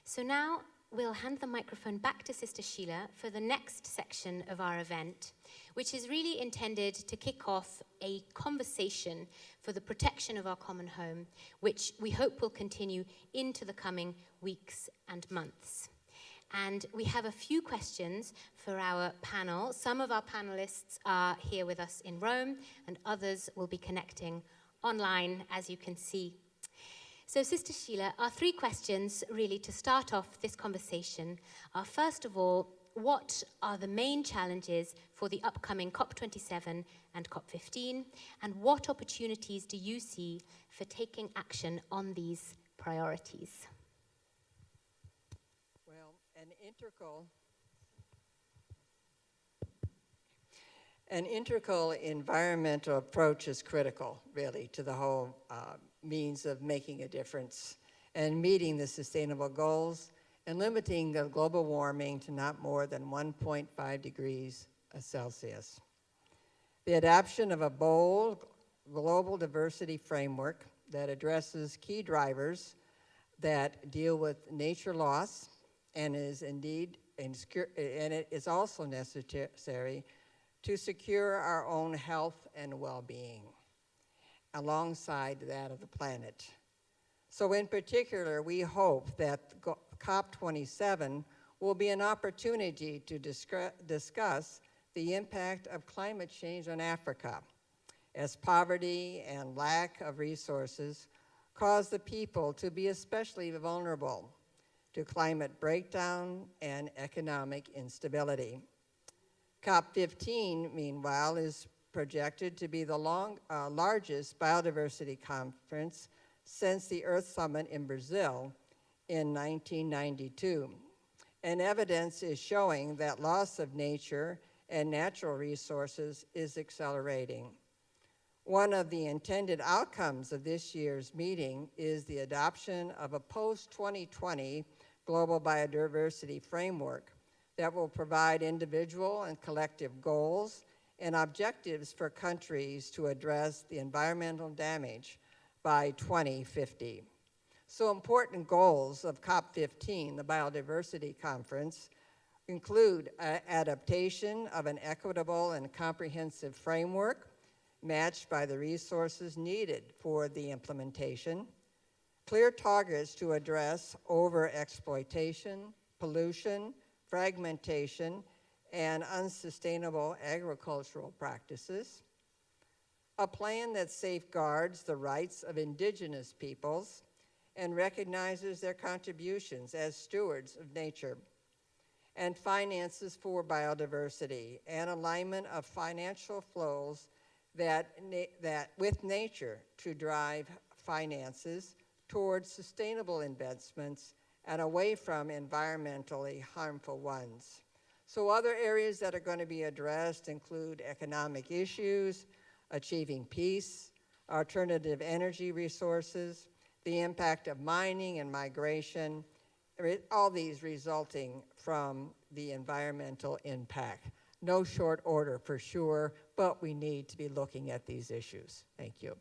So now, we'll hand the microphone back to Sister Sheila for the next section of our event, which is really intended to kick off a conversation for the protection of our common home, which we hope will continue into the coming weeks and months. And we have a few questions for our panel. Some of our panelists are here with us in Rome, and others will be connecting online, as you can see. So, Sister Sheila, our three questions really to start off this conversation are, first of all, what are the main challenges for the upcoming COP27 and COP15, and what opportunities do you see for taking action on these priorities?
An integral environmental approach is critical, really, to the whole means of making a difference and meeting the sustainable goals and limiting the global warming to not more than 1.5 degrees Celsius. The adoption of a bold global diversity framework that addresses key drivers that deal with nature loss and is indeed, and it is also necessary to secure our own health and well-being alongside that of the planet. So in particular, we hope that COP27 will be an opportunity to discuss the impact of climate change on Africa, as poverty and lack of resources cause the people to be especially vulnerable to climate breakdown and economic instability. COP15, meanwhile, is projected to be the largest biodiversity conference since the Earth Summit in Brazil in 1992. And evidence is showing that loss of nature and natural resources is accelerating. One of the intended outcomes of this year's meeting is the adoption of a post-2020 global biodiversity framework that will provide individual and collective goals and objectives for countries to address the environmental damage by 2050. So important goals of COP15, the Biodiversity Conference, include adaptation of an equitable and comprehensive framework matched by the resources needed for the implementation, clear targets to address overexploitation, pollution, fragmentation, and unsustainable agricultural practices, a plan that safeguards the rights of indigenous peoples and recognizes their contributions as stewards of nature, and finances for biodiversity and alignment of financial flows that with nature to drive finances towards sustainable investments and away from environmentally harmful ones. So other areas that are going to be addressed include economic issues, achieving peace, alternative energy resources, the impact of mining and migration, all these resulting from the environmental impact. No short order for sure, but we need to be looking at these issues. Thank you.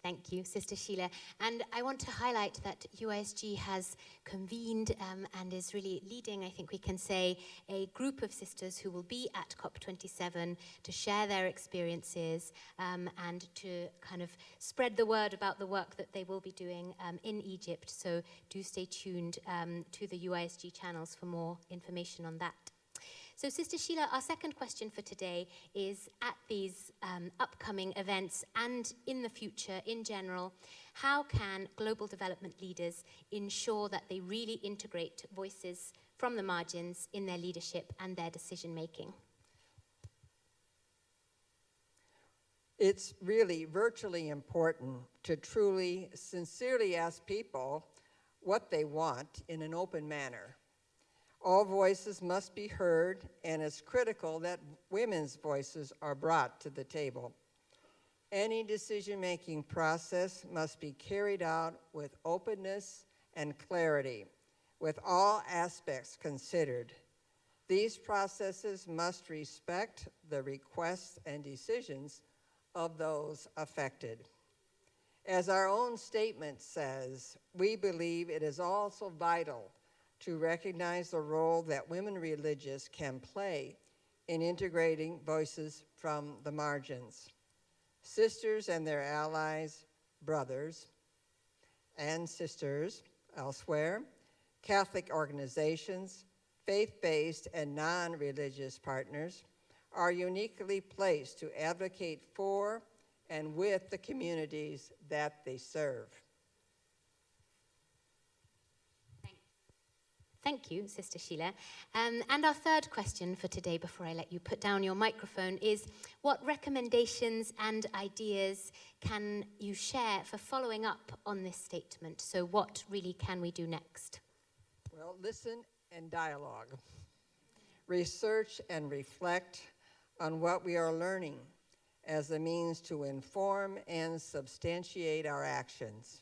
Thank you, Sister Sheila. And I want to highlight that UISG has convened and is really leading, I think we can say, a group of sisters who will be at COP27 to share their experiences and to kind of spread the word about the work that they will be doing in Egypt. So do stay tuned to the UISG channels for more information on that. So, Sister Sheila, our second question for today is, at these upcoming events and in the future in general, how can global development leaders ensure that they really integrate voices from the margins in their leadership and their decision making?
It's really virtually important to truly, sincerely ask people what they want in an open manner. All voices must be heard, and it's critical that women's voices are brought to the table. Any decision-making process must be carried out with openness and clarity, with all aspects considered. These processes must respect the requests and decisions of those affected. As our own statement says, we believe it is also vital to recognize the role that women religious can play in integrating voices from the margins. Sisters and their allies, brothers and sisters elsewhere, Catholic organizations, faith-based and non-religious partners are uniquely placed to advocate for and with the communities that they serve.
Thank you, Sister Sheila. And our third question for today, before I let you put down your microphone, is what recommendations and ideas can you share for following up on this statement? So what really can we do next?
Well, listen and dialogue. Research and reflect on what we are learning as a means to inform and substantiate our actions.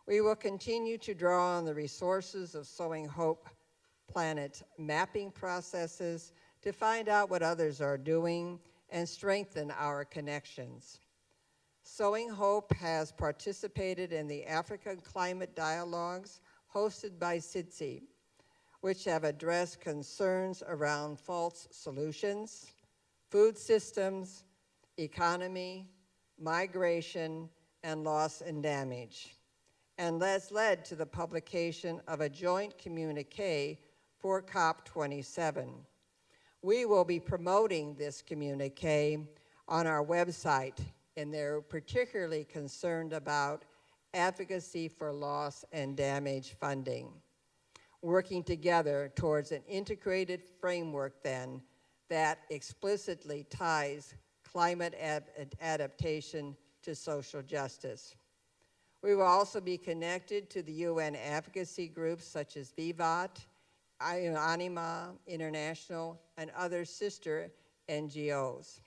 We will continue to draw on the resources of Sowing Hope Planet mapping processes to find out what others are doing and strengthen our connections. Sowing Hope has participated in the African Climate Dialogues hosted by SIDSI, which have addressed concerns around false solutions, food systems, economy, migration, and loss and damage, and has led to the publication of a joint communique for COP27. We will be promoting this communique on our website, and they're particularly concerned about advocacy for loss and damage funding, working together towards an integrated framework then that explicitly ties climate adaptation to social justice. We will also be connected to the UN advocacy groups such as VIVAT, Anima International, and other sister NGOs.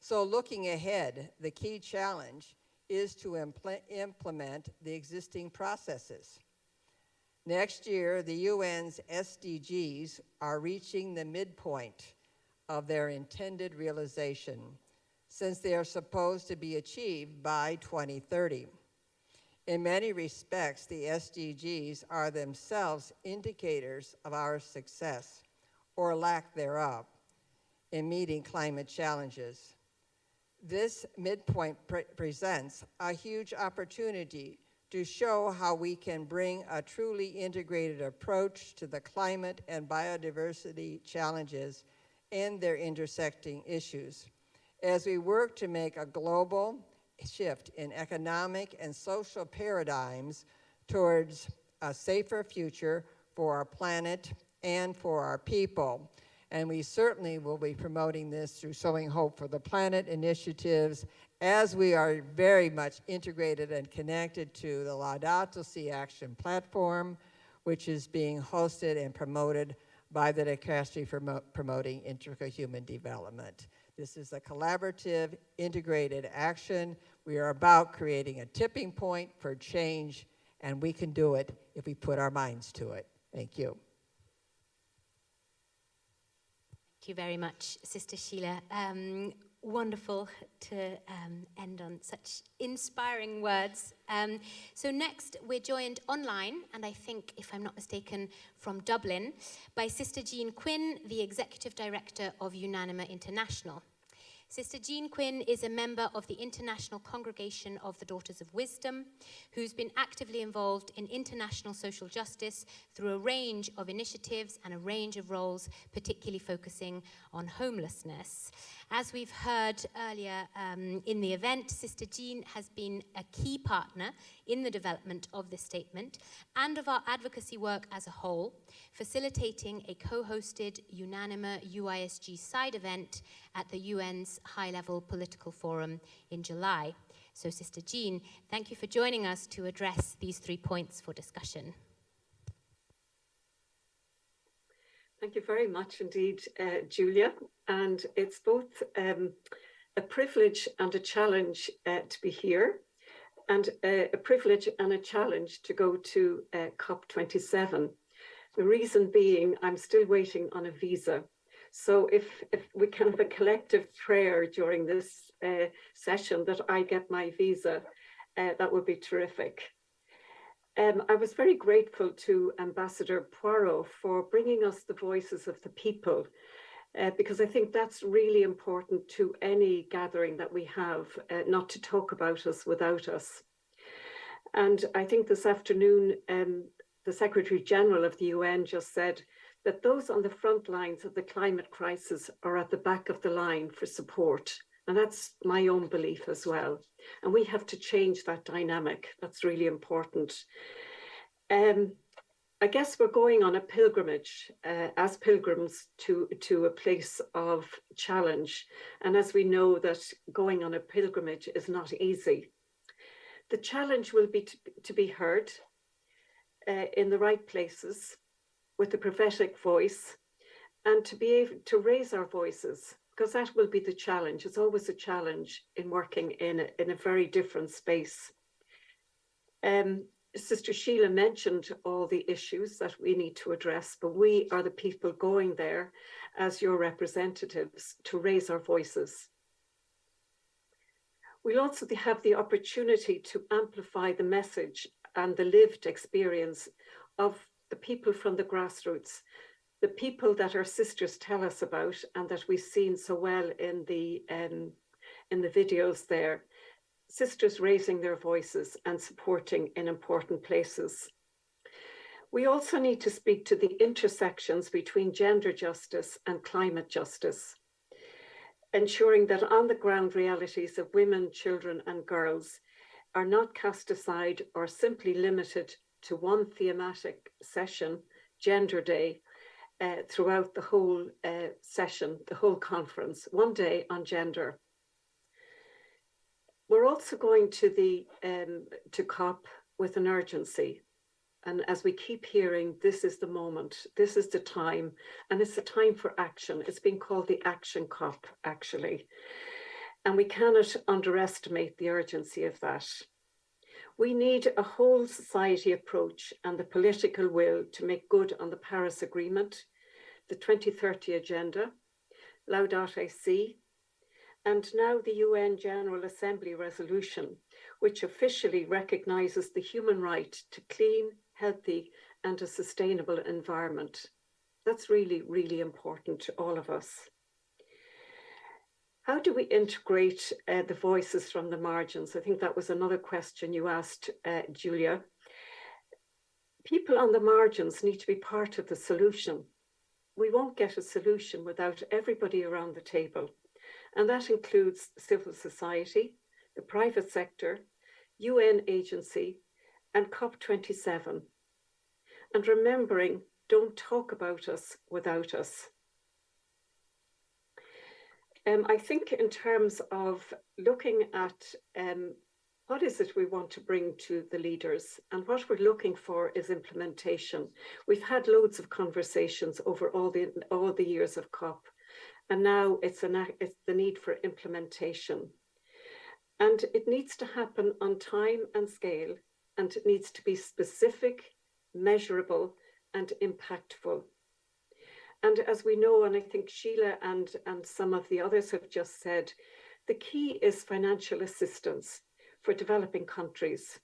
So looking ahead, the key challenge is to implement the existing processes. Next year, the UN's SDGs are reaching the midpoint of their intended realization, since they are supposed to be achieved by 2030. In many respects, the SDGs are themselves indicators of our success, or lack thereof, in meeting climate challenges. This midpoint presents a huge opportunity to show how we can bring a truly integrated approach to the climate and biodiversity challenges and their intersecting issues as we work to make a global shift in economic and social paradigms towards a safer future for our planet and for our people. And we certainly will be promoting this through Sowing Hope for the Planet initiatives, as we are very much integrated and connected to the Laudato Si Action platform, which is being hosted and promoted by the Dicastery for Promoting Intra-Human Development. This is a collaborative, integrated action. We are about creating a tipping point for change, and we can do it if we put our minds to it. Thank you.
Thank you very much, Sister Sheila. Wonderful to end on such inspiring words. So next, we're joined online, and I think, if I'm not mistaken, from Dublin, by Sister Jean Quinn, the Executive Director of Unanima International. Sister Jean Quinn is a member of the International Congregation of the Daughters of Wisdom, who's been actively involved in international social justice through a range of initiatives and a range of roles, particularly focusing on homelessness. As we've heard earlier in the event, Sister Jean has been a key partner in the development of this statement and of our advocacy work as a whole, facilitating a co-hosted Unanima UISG side event at the UN's High-Level Political Forum in July. So, Sister Jean, thank you for joining us to address these 3 points for discussion.
Thank you very much indeed, Julia. And it's both a privilege and a challenge to be here, and a privilege and a challenge to go to COP27. The reason being, I'm still waiting on a visa. So if we can have a collective prayer during this session that I get my visa, that would be terrific. I was very grateful to Ambassador Poirot for bringing us the voices of the people, because I think that's really important to any gathering that we have, not to talk about us without us. And I think this afternoon, the Secretary General of the UN just said that those on the front lines of the climate crisis are at the back of the line for support. And that's my own belief as well. And we have to change that dynamic. That's really important. I guess we're going on a pilgrimage as pilgrims to a place of challenge. And as we know that going on a pilgrimage is not easy. The challenge will be to be heard, in the right places with a prophetic voice, and to be able to raise our voices, because that will be the challenge. It's always a challenge in working in a very different space. Sister Sheila mentioned all the issues that we need to address, but we are the people going there as your representatives to raise our voices. We'll also have the opportunity to amplify the message and the lived experience of the people from the grassroots, the people that our sisters tell us about and that we've seen so well in the videos there. Sisters raising their voices and supporting in important places. We also need to speak to the intersections between gender justice and climate justice, ensuring that on the ground realities of women, children and girls are not cast aside or simply limited to one thematic session, Gender Day, throughout the whole session, the whole conference, one day on gender. We're also going to to COP with an urgency. And as we keep hearing, this is the moment, this is the time, and it's the time for action. It's been called the Action COP, actually. And we cannot underestimate the urgency of that. We need a whole society approach and the political will to make good on the Paris Agreement, the 2030 Agenda, Laudato Si, and now the UN General Assembly resolution, which officially recognizes the human right to clean, healthy, and a sustainable environment. That's really, really important to all of us. How do we integrate the voices from the margins? I think that was another question you asked, Julia. People on the margins need to be part of the solution. We won't get a solution without everybody around the table. And that includes civil society, the private sector, UN agency, and COP27. And remembering, don't talk about us without us. I think in terms of looking at what is it we want to bring to the leaders, and what we're looking for is implementation. We've had loads of conversations over all the years of COP. And now it's the need for implementation. And it needs to happen on time and scale, and it needs to be specific, measurable, and impactful. And as we know, and I think Sheila and some of the others have just said, the key is financial assistance for developing countries.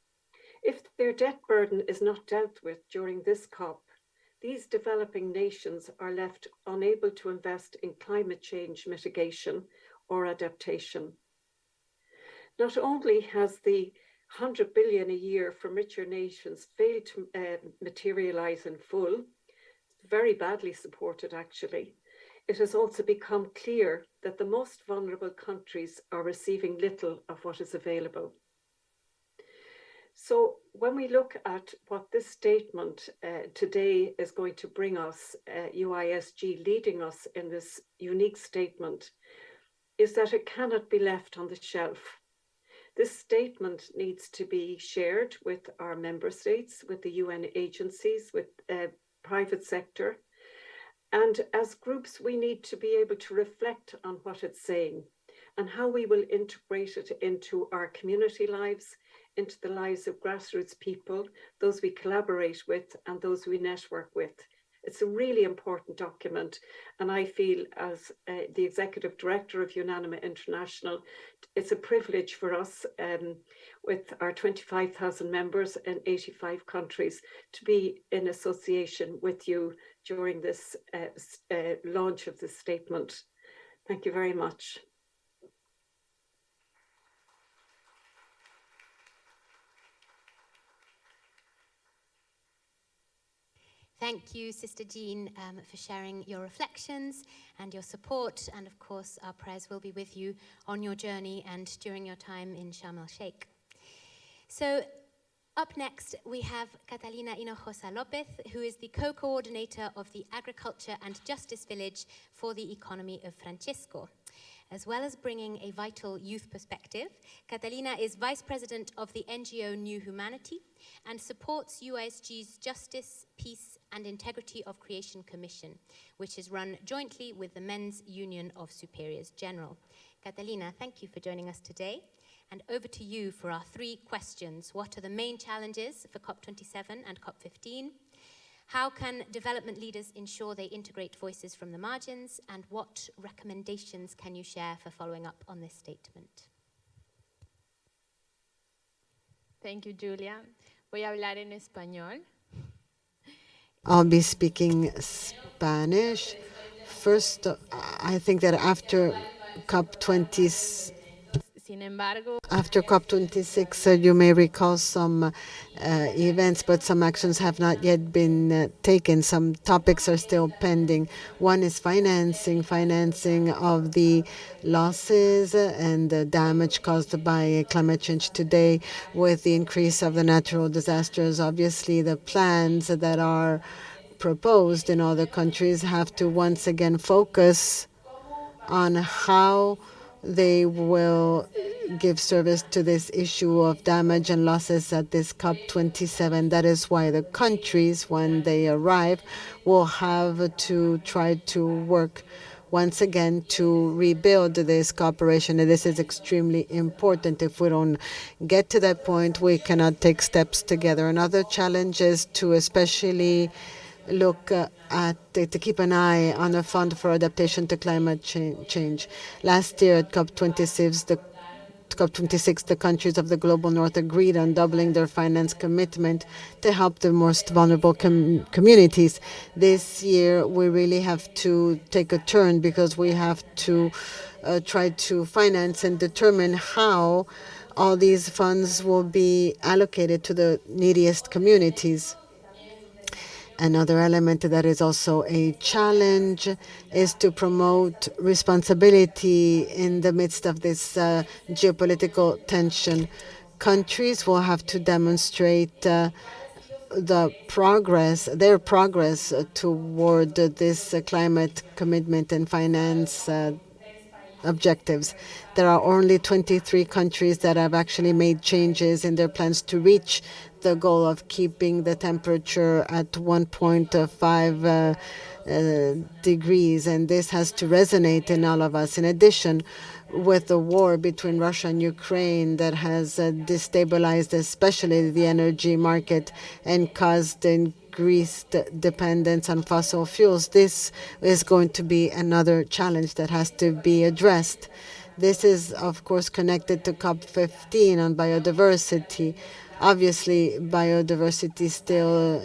If their debt burden is not dealt with during this COP, these developing nations are left unable to invest in climate change mitigation or adaptation. Not only has the 100 billion a year from richer nations failed to materialize in full, very badly supported actually, it has also become clear that the most vulnerable countries are receiving little of what is available. So when we look at what this statement today is going to bring us, UISG leading us in this unique statement, is that it cannot be left on the shelf. This statement needs to be shared with our member states, with the UN agencies, with private sector. And as groups, we need to be able to reflect on what it's saying and how we will integrate it into our community lives, into the lives of grassroots people, those we collaborate with and those we network with. It's a really important document. And I feel as the Executive Director of Unanima International, it's a privilege for us with our 25,000 members in 85 countries to be in association with you during this launch of this statement. Thank you very much.
Thank you, Sister Jean, for sharing your reflections and your support. And of course, our prayers will be with you on your journey and during your time in Sharm el-Sheikh. So up next, we have Catalina Hinojosa Lopez, who is the co-coordinator of the Agriculture and Justice Village for the Economy of Francesco. As well as bringing a vital youth perspective, Catalina is Vice President of the NGO New Humanity and supports UISG's Justice, Peace and Integrity of Creation Commission, which is run jointly with the Men's Union of Superiors General. Catalina, thank you for joining us today. And over to you for our 3 questions. What are the main challenges for COP27 and COP15? How can development leaders ensure they integrate voices from the margins? And what recommendations can you share for following up on this statement?
Thank you, Julia. Voy a hablar en español.
I'll be speaking Spanish. First, I think that after COP26, you may recall some events, but some actions have not yet been taken. Some topics are still pending. One is financing of the losses and the damage caused by climate change today with the increase of the natural disasters. Obviously, the plans that are proposed in all the countries have to once again focus on how they will give service to this issue of damage and losses at this COP27. That is why the countries, when they arrive, will have to try to work once again to rebuild this cooperation. And this is extremely important. If we don't get to that point, we cannot take steps together. Another challenge is to especially look to keep an eye on the Fund for Adaptation to Climate Change. Last year at COP26, the countries of the Global North agreed on doubling their finance commitment to help the most vulnerable communities. This year, we really have to take a turn because we have to try to finance and determine how all these funds will be allocated to the neediest communities. Another element that is also a challenge is to promote responsibility in the midst of this geopolitical tension. Countries will have to demonstrate their progress toward this climate commitment and finance objectives. There are only 23 countries that have actually made changes in their plans to reach the goal of keeping the temperature at 1.5 degrees, and this has to resonate in all of us. In addition, with the war between Russia and Ukraine that has destabilized especially the energy market and caused increased dependence on fossil fuels, this is going to be another challenge that has to be addressed. This is, of course, connected to COP15 on biodiversity. Obviously, biodiversity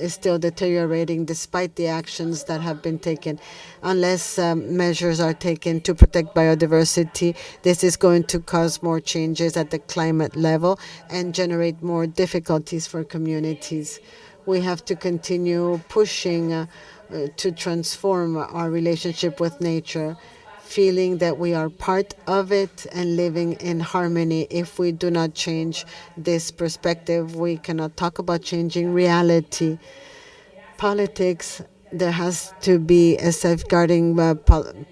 is still deteriorating despite the actions that have been taken. Unless measures are taken to protect biodiversity, this is going to cause more changes at the climate level and generate more difficulties for communities. We have to continue pushing to transform our relationship with nature, feeling that we are part of it and living in harmony. If we do not change this perspective, we cannot talk about changing reality. Politics, there has to be a safeguarding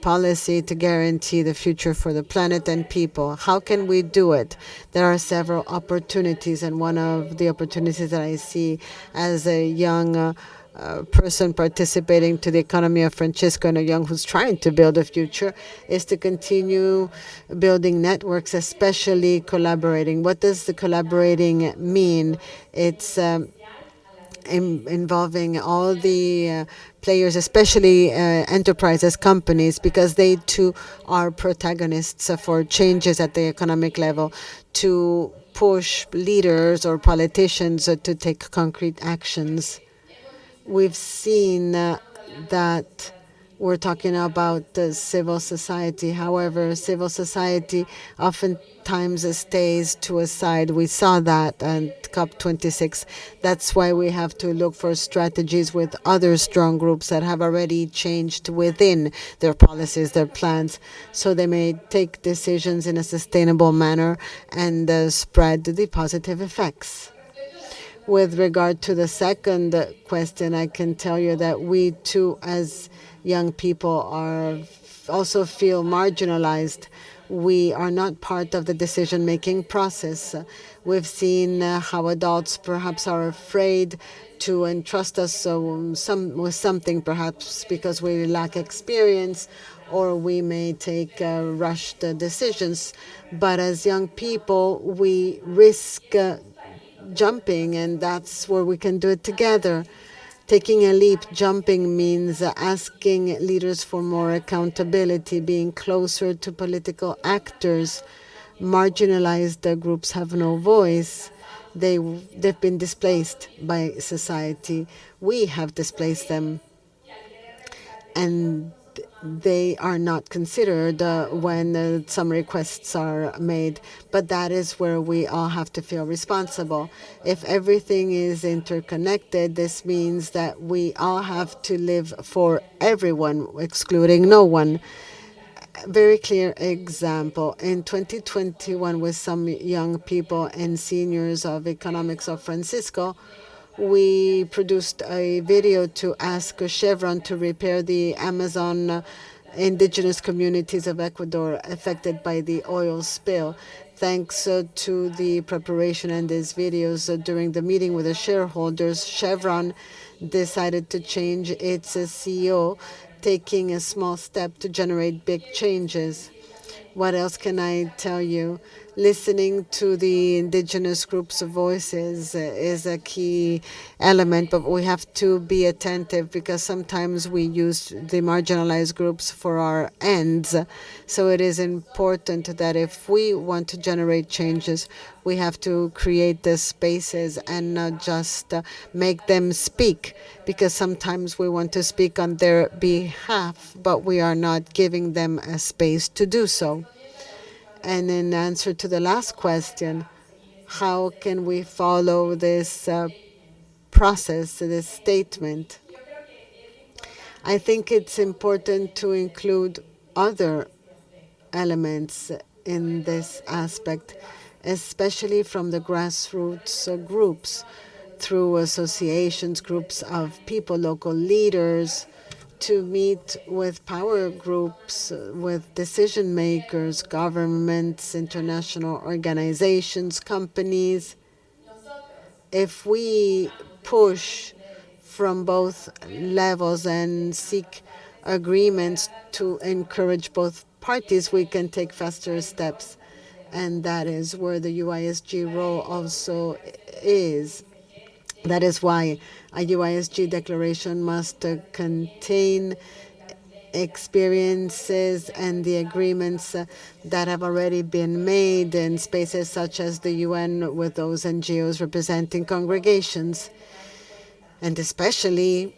policy to guarantee the future for the planet and people. How can we do it? There are several opportunities, and one of the opportunities that I see as a young person participating to the economy of Francisco and a young who's trying to build a future is to continue building networks, especially collaborating. What does the collaborating mean? It's involving all the players, especially enterprises, companies, because they too are protagonists for changes at the economic level, to push leaders or politicians to take concrete actions. We've seen that we're talking about the civil society. However, civil society oftentimes stays to a side. We saw that at COP26. That's why we have to look for strategies with other strong groups that have already changed within their policies, their plans, so they may take decisions in a sustainable manner and spread the positive effects. With regard to the second question, I can tell you that we too, as young people, also feel marginalized. We are not part of the decision-making process. We've seen how adults perhaps are afraid to entrust us with something, perhaps because we lack experience, or we may take rushed decisions. But as young people, we risk jumping, and that's where we can do it together. Taking a leap, jumping, means asking leaders for more accountability, being closer to political actors. Marginalized groups have no voice. They've been displaced by society. We have displaced them, and they are not considered when some requests are made. But that is where we all have to feel responsible. If everything is interconnected, this means that we all have to live for everyone, excluding no one. Very clear example. In 2021, with some young people and seniors of Economics of Francisco, we produced a video to ask Chevron to repair the Amazon indigenous communities of Ecuador affected by the oil spill. Thanks to the preparation and these videos during the meeting with the shareholders, Chevron decided to change its CEO, taking a small step to generate big changes. What else can I tell you? Listening to the indigenous groups' voices is a key element, but we have to be attentive because sometimes we use the marginalized groups for our ends. So it is important that if we want to generate changes, we have to create the spaces and not just make them speak, because sometimes we want to speak on their behalf, but we are not giving them a space to do so. And in answer to the last question, how can we follow this process, this statement? I think it's important to include other elements in this aspect, especially from the grassroots groups, through associations, groups of people, local leaders, to meet with power groups, with decision makers, governments, international organizations, companies. If we push from both levels and seek agreements to encourage both parties, we can take faster steps. And that is where the UISG role also is. That is why a UISG declaration must contain experiences and the agreements that have already been made in spaces such as the UN with those NGOs representing congregations. And especially,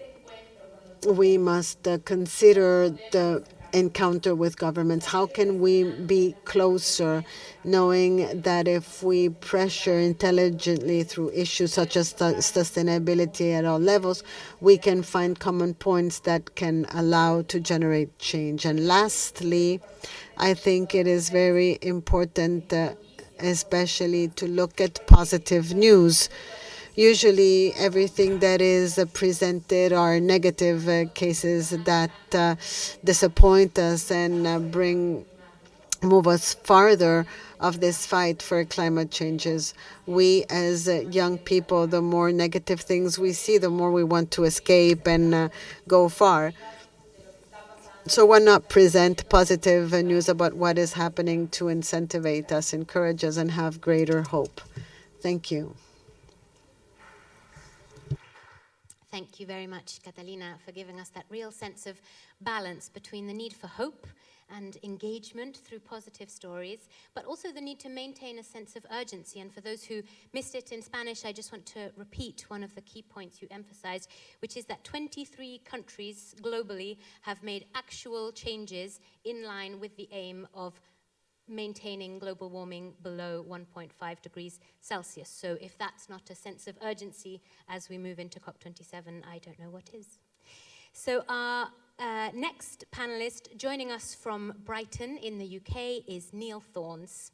we must consider the encounter with governments. How can we be closer, knowing that if we pressure intelligently through issues such as sustainability at all levels, we can find common points that can allow to generate change. And lastly, I think it is very important, especially to look at positive news. Usually, everything that is presented are negative cases that disappoint us and move us farther of this fight for climate changes. We, as young people, the more negative things we see, the more we want to escape and go far. So why not present positive news about what is happening to incentivize us, encourage us, and have greater hope? Thank you.
Thank you very much, Catalina, for giving us that real sense of balance between the need for hope and engagement through positive stories, but also the need to maintain a sense of urgency. And for those who missed it in Spanish, I just want to repeat one of the key points you emphasized, which is that 23 countries globally have made actual changes in line with the aim of maintaining global warming below 1.5 degrees Celsius. So if that's not a sense of urgency as we move into COP27, I don't know what is. So our next panelist joining us from Brighton in the UK is Neil Thorns.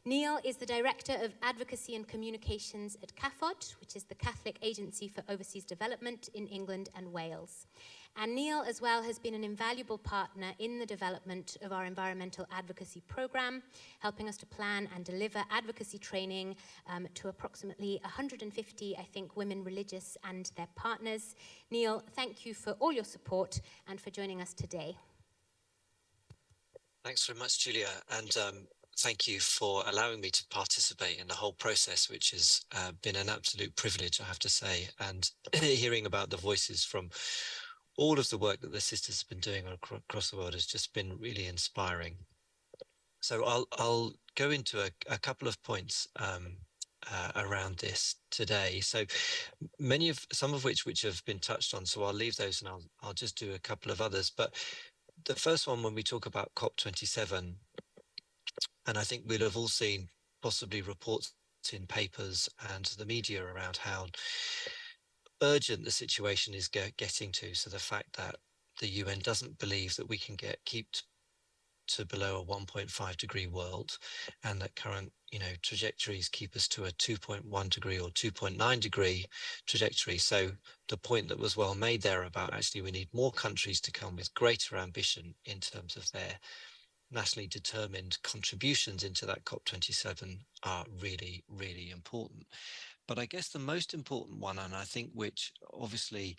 Neil is the Director of Advocacy and Communications at CAFOD, which is the Catholic Agency for Overseas Development in England and Wales. And Neil, as well, has been an invaluable partner in the development of our environmental advocacy program, helping us to plan and deliver advocacy training to approximately 150, I think, women religious and their partners. Neil, thank you for all your support and for joining us today.
Thanks very much, Julia, and thank you for allowing me to participate in the whole process, which has been an absolute privilege, I have to say, and hearing about the voices from all of the work that the sisters have been doing across the world has just been really inspiring. So I'll go into a couple of points around this today. So some of which have been touched on, so I'll leave those and I'll just do a couple of others. But the first one, when we talk about COP27, and I think we'll have all seen possibly reports in papers and the media around how urgent the situation is getting to. So the fact that the UN doesn't believe that we can keep to below a 1.5 degree world, and that current trajectories keep us to a 2.1 degree or 2.9 degree trajectory. So the point that was well made there about actually we need more countries to come with greater ambition in terms of their nationally determined contributions into that COP27 are really, really important. But I guess the most important one, and I think which obviously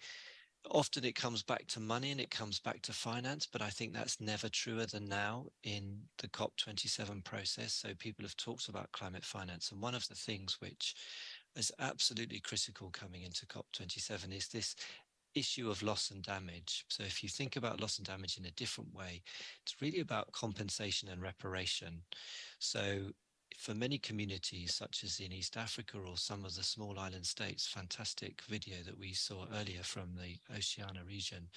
often it comes back to money and it comes back to finance, but I think that's never truer than now in the COP27 process. So people have talked about climate finance, and one of the things which is absolutely critical coming into COP27 is this issue of loss and damage. So if you think about loss and damage in a different way, it's really about compensation and reparation. So for many communities, such as in East Africa or some of the small island states, fantastic video that we saw earlier from the Oceania region,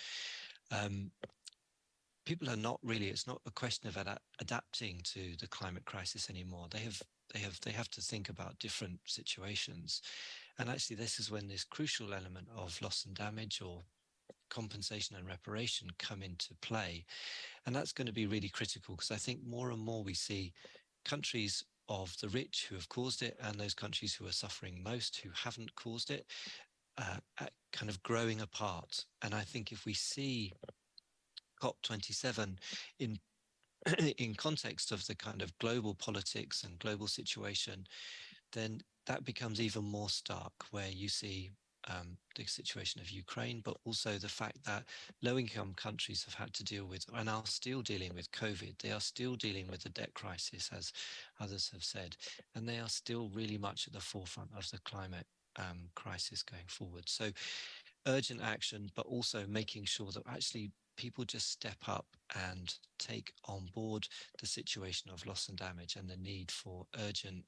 people are not really, it's not a question of adapting to the climate crisis anymore. They have to think about different situations. And actually, this is when this crucial element of loss and damage or compensation and reparation come into play. And that's going to be really critical, because I think more and more we see countries of the rich who have caused it and those countries who are suffering most who haven't caused it kind of growing apart. And I think if we see COP27 in context of the kind of global politics and global situation, then that becomes even more stark, where you see the situation of Ukraine, but also the fact that low-income countries have had to deal with and are still dealing with COVID. They are still dealing with the debt crisis, as others have said, and they are still really much at the forefront of the climate crisis going forward. So urgent action, but also making sure that actually people just step up and take on board the situation of loss and damage and the need for urgent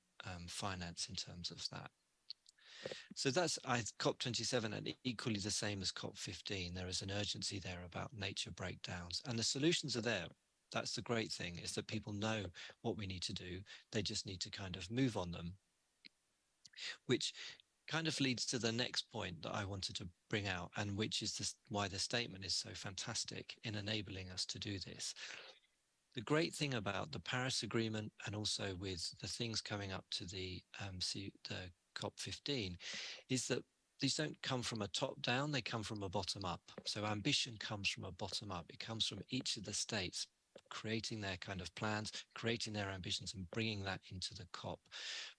finance in terms of that. So that's COP27, and equally the same as COP15. There is an urgency there about nature breakdowns, and the solutions are there. That's the great thing, is that people know what we need to do. They just need to kind of move on them, which kind of leads to the next point that I wanted to bring out, and which is why the statement is so fantastic in enabling us to do this. The great thing about the Paris Agreement, and also with the things coming up to the COP15, is that these don't come from a top down, they come from a bottom up. So ambition comes from a bottom up. It comes from each of the states creating their kind of plans, creating their ambitions, and bringing that into the COP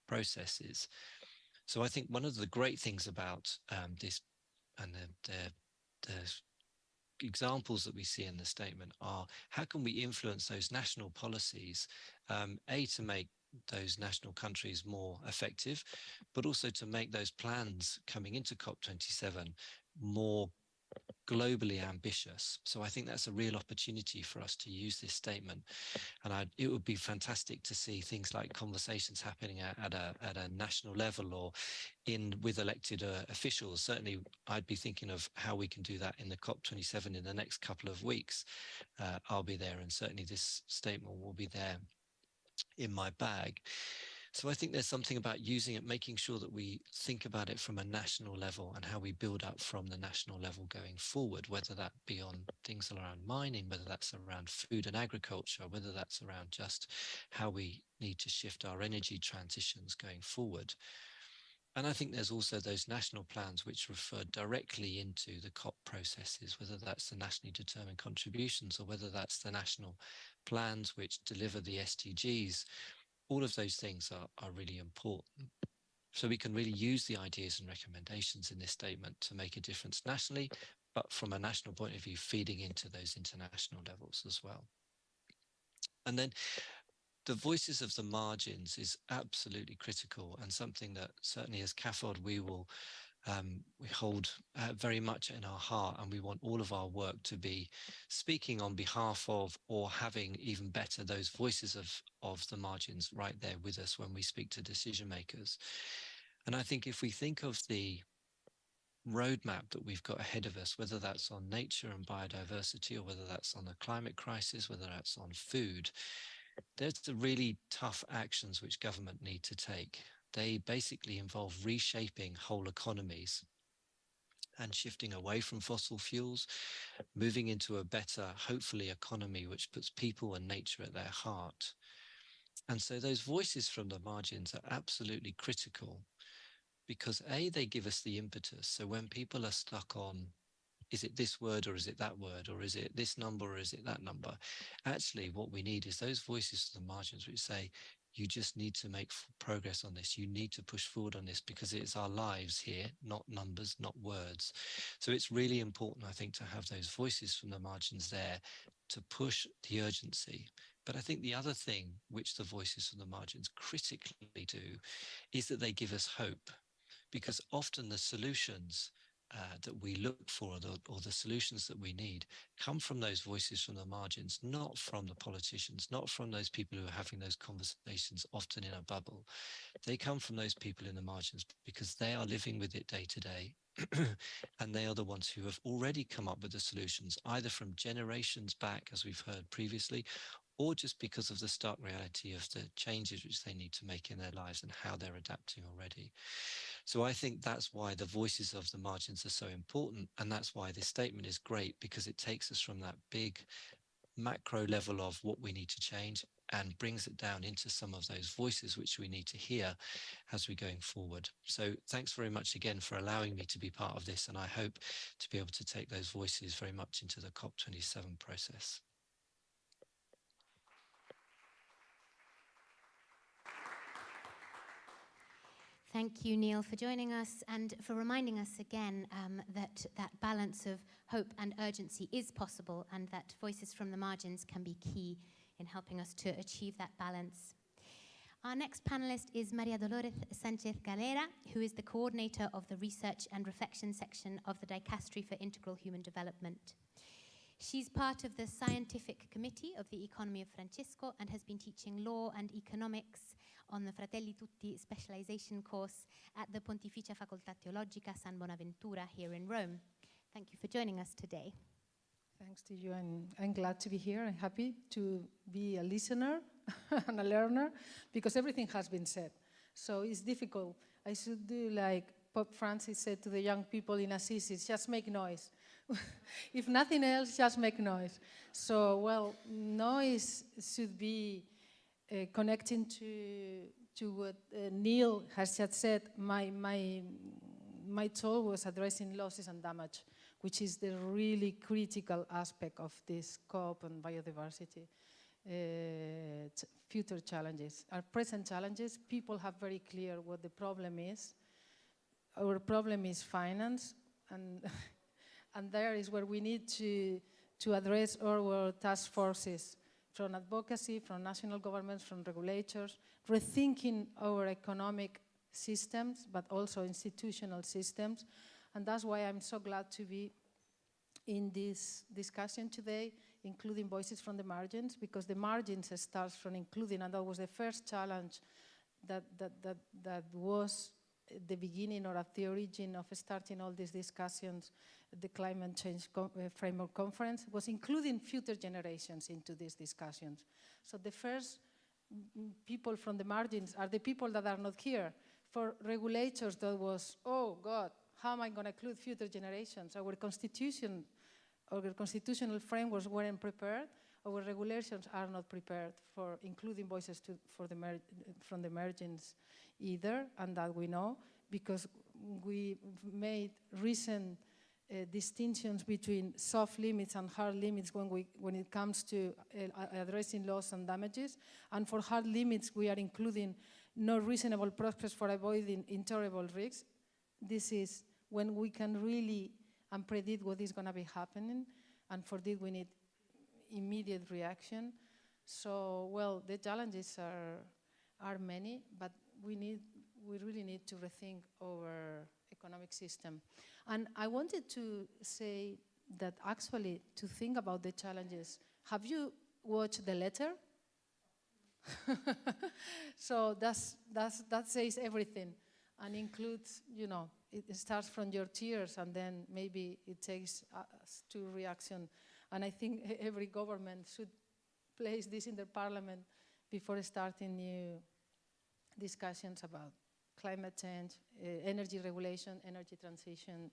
processes. So I think one of the great things about this and the examples that we see in the statement are, how can we influence those national policies, to make those national countries more effective, but also to make those plans coming into COP27 more globally ambitious. So I think that's a real opportunity for us to use this statement, and it would be fantastic to see things like conversations happening at a national level or with elected officials. Certainly I'd be thinking of how we can do that in the COP27 in the next couple of weeks. I'll be there, and certainly this statement will be there in my bag. So I think there's something about using it, making sure that we think about it from a national level and how we build up from the national level going forward, whether that be on things around mining, whether that's around food and agriculture, whether that's around just how we need to shift our energy transitions going forward. And I think there's also those national plans which refer directly into the COP processes, whether that's the nationally determined contributions or whether that's the national plans which deliver the SDGs. All of those things are really important. So we can really use the ideas and recommendations in this statement to make a difference nationally, but from a national point of view, feeding into those international levels as well. And then the voices of the margins is absolutely critical, and something that certainly as CAFOD we hold very much in our heart, and we want all of our work to be speaking on behalf of, or having even better, those voices of the margins right there with us when we speak to decision makers. And I think if we think of the roadmap that we've got ahead of us, whether that's on nature and biodiversity, or whether that's on the climate crisis, whether that's on food, there's the really tough actions which government need to take. They basically involve reshaping whole economies and shifting away from fossil fuels, moving into a better, hopefully, economy which puts people and nature at their heart. And so those voices from the margins are absolutely critical because A, they give us the impetus. So when people are stuck on, is it this word or is it that word, or is it this number or is it that number? Actually, what we need is those voices to the margins which say, you just need to make progress on this. You need to push forward on this because it's our lives here, not numbers, not words. So it's really important, I think, to have those voices from the margins there to push the urgency. But I think the other thing which the voices from the margins critically do is that they give us hope, because often the solutions that we look for, or the solutions that we need, come from those voices from the margins, not from the politicians, not from those people who are having those conversations often in a bubble. They come from those people in the margins because they are living with it day to day. And they are the ones who have already come up with the solutions, either from generations back, as we've heard previously, or just because of the stark reality of the changes which they need to make in their lives and how they're adapting already. So I think that's why the voices of the margins are so important. And that's why this statement is great, because it takes us from that big macro level of what we need to change and brings it down into some of those voices which we need to hear as we're going forward. So thanks very much again for allowing me to be part of this. And I hope to be able to take those voices very much into the COP27 process.
Thank you, Neil, for joining us and for reminding us again that balance of hope and urgency is possible, and that voices from the margins can be key in helping us to achieve that balance. Our next panelist is Maria Dolores Sanchez Galera, who is the coordinator of the Research and Reflection section of the Dicastery for Integral Human Development. She's part of the scientific committee of the Economy of Francesco and has been teaching law and economics on the Fratelli Tutti specialization course at the Pontificia Facoltà Teologica San Bonaventura here in Rome. Thank you for joining us today.
Thanks to you, and I'm glad to be here. I'm happy to be a listener and a learner, because everything has been said. So it's difficult. I should do like Pope Francis said to the young people in Assisi, just make noise. If nothing else, just make noise. So, well, noise should be connecting to what Neil has just said. My talk was addressing losses and damage, which is the really critical aspect of this COP and biodiversity. Future challenges. Our present challenges, people have very clear what the problem is. Our problem is finance, and and there is where we need to address our task forces, from advocacy, from national governments, from regulators, rethinking our economic systems, but also institutional systems. And that's why I'm so glad to be in this discussion today, including voices from the margins, because the margins starts from including, and that was the first challenge that was the beginning or at the origin of starting all these discussions. The Climate Change Framework Conference was including future generations into these discussions. So the first people from the margins are the people that are not here. For regulators, that was, oh God, how am I going to include future generations? Our constitutional frameworks weren't prepared. Our regulations are not prepared for including voices from the margins either, and that we know, because we made recent distinctions between soft limits and hard limits when it comes to addressing loss and damages. And for hard limits, we are including no reasonable prospects for avoiding intolerable risks. This is when we can really predict what is going to be happening, and for this we need immediate reaction. So, well, the challenges are many, but we really need to rethink our economic system. And I wanted to say that actually, to think about the challenges, have you watched The Letter? So that says everything, and includes, you know, it starts from your tears, and then maybe it takes us to reaction. And I think every government should place this in their parliament before starting new discussions about climate change, energy regulation, energy transition,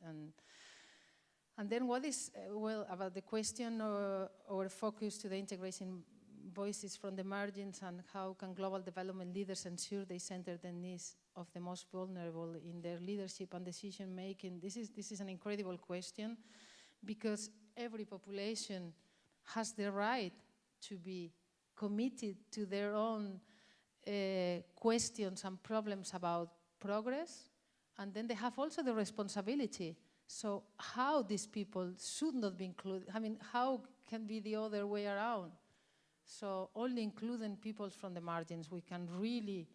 and then what is, well, about the question or focus to the integration voices from the margins, and how can global development leaders ensure they center the needs of the most vulnerable in their leadership and decision making? This is an incredible question, because every population has the right to be committed to their own questions and problems about progress, and then they have also the responsibility. So how these people should not be included? I mean, how can be the other way around? So only including people from the margins, we can really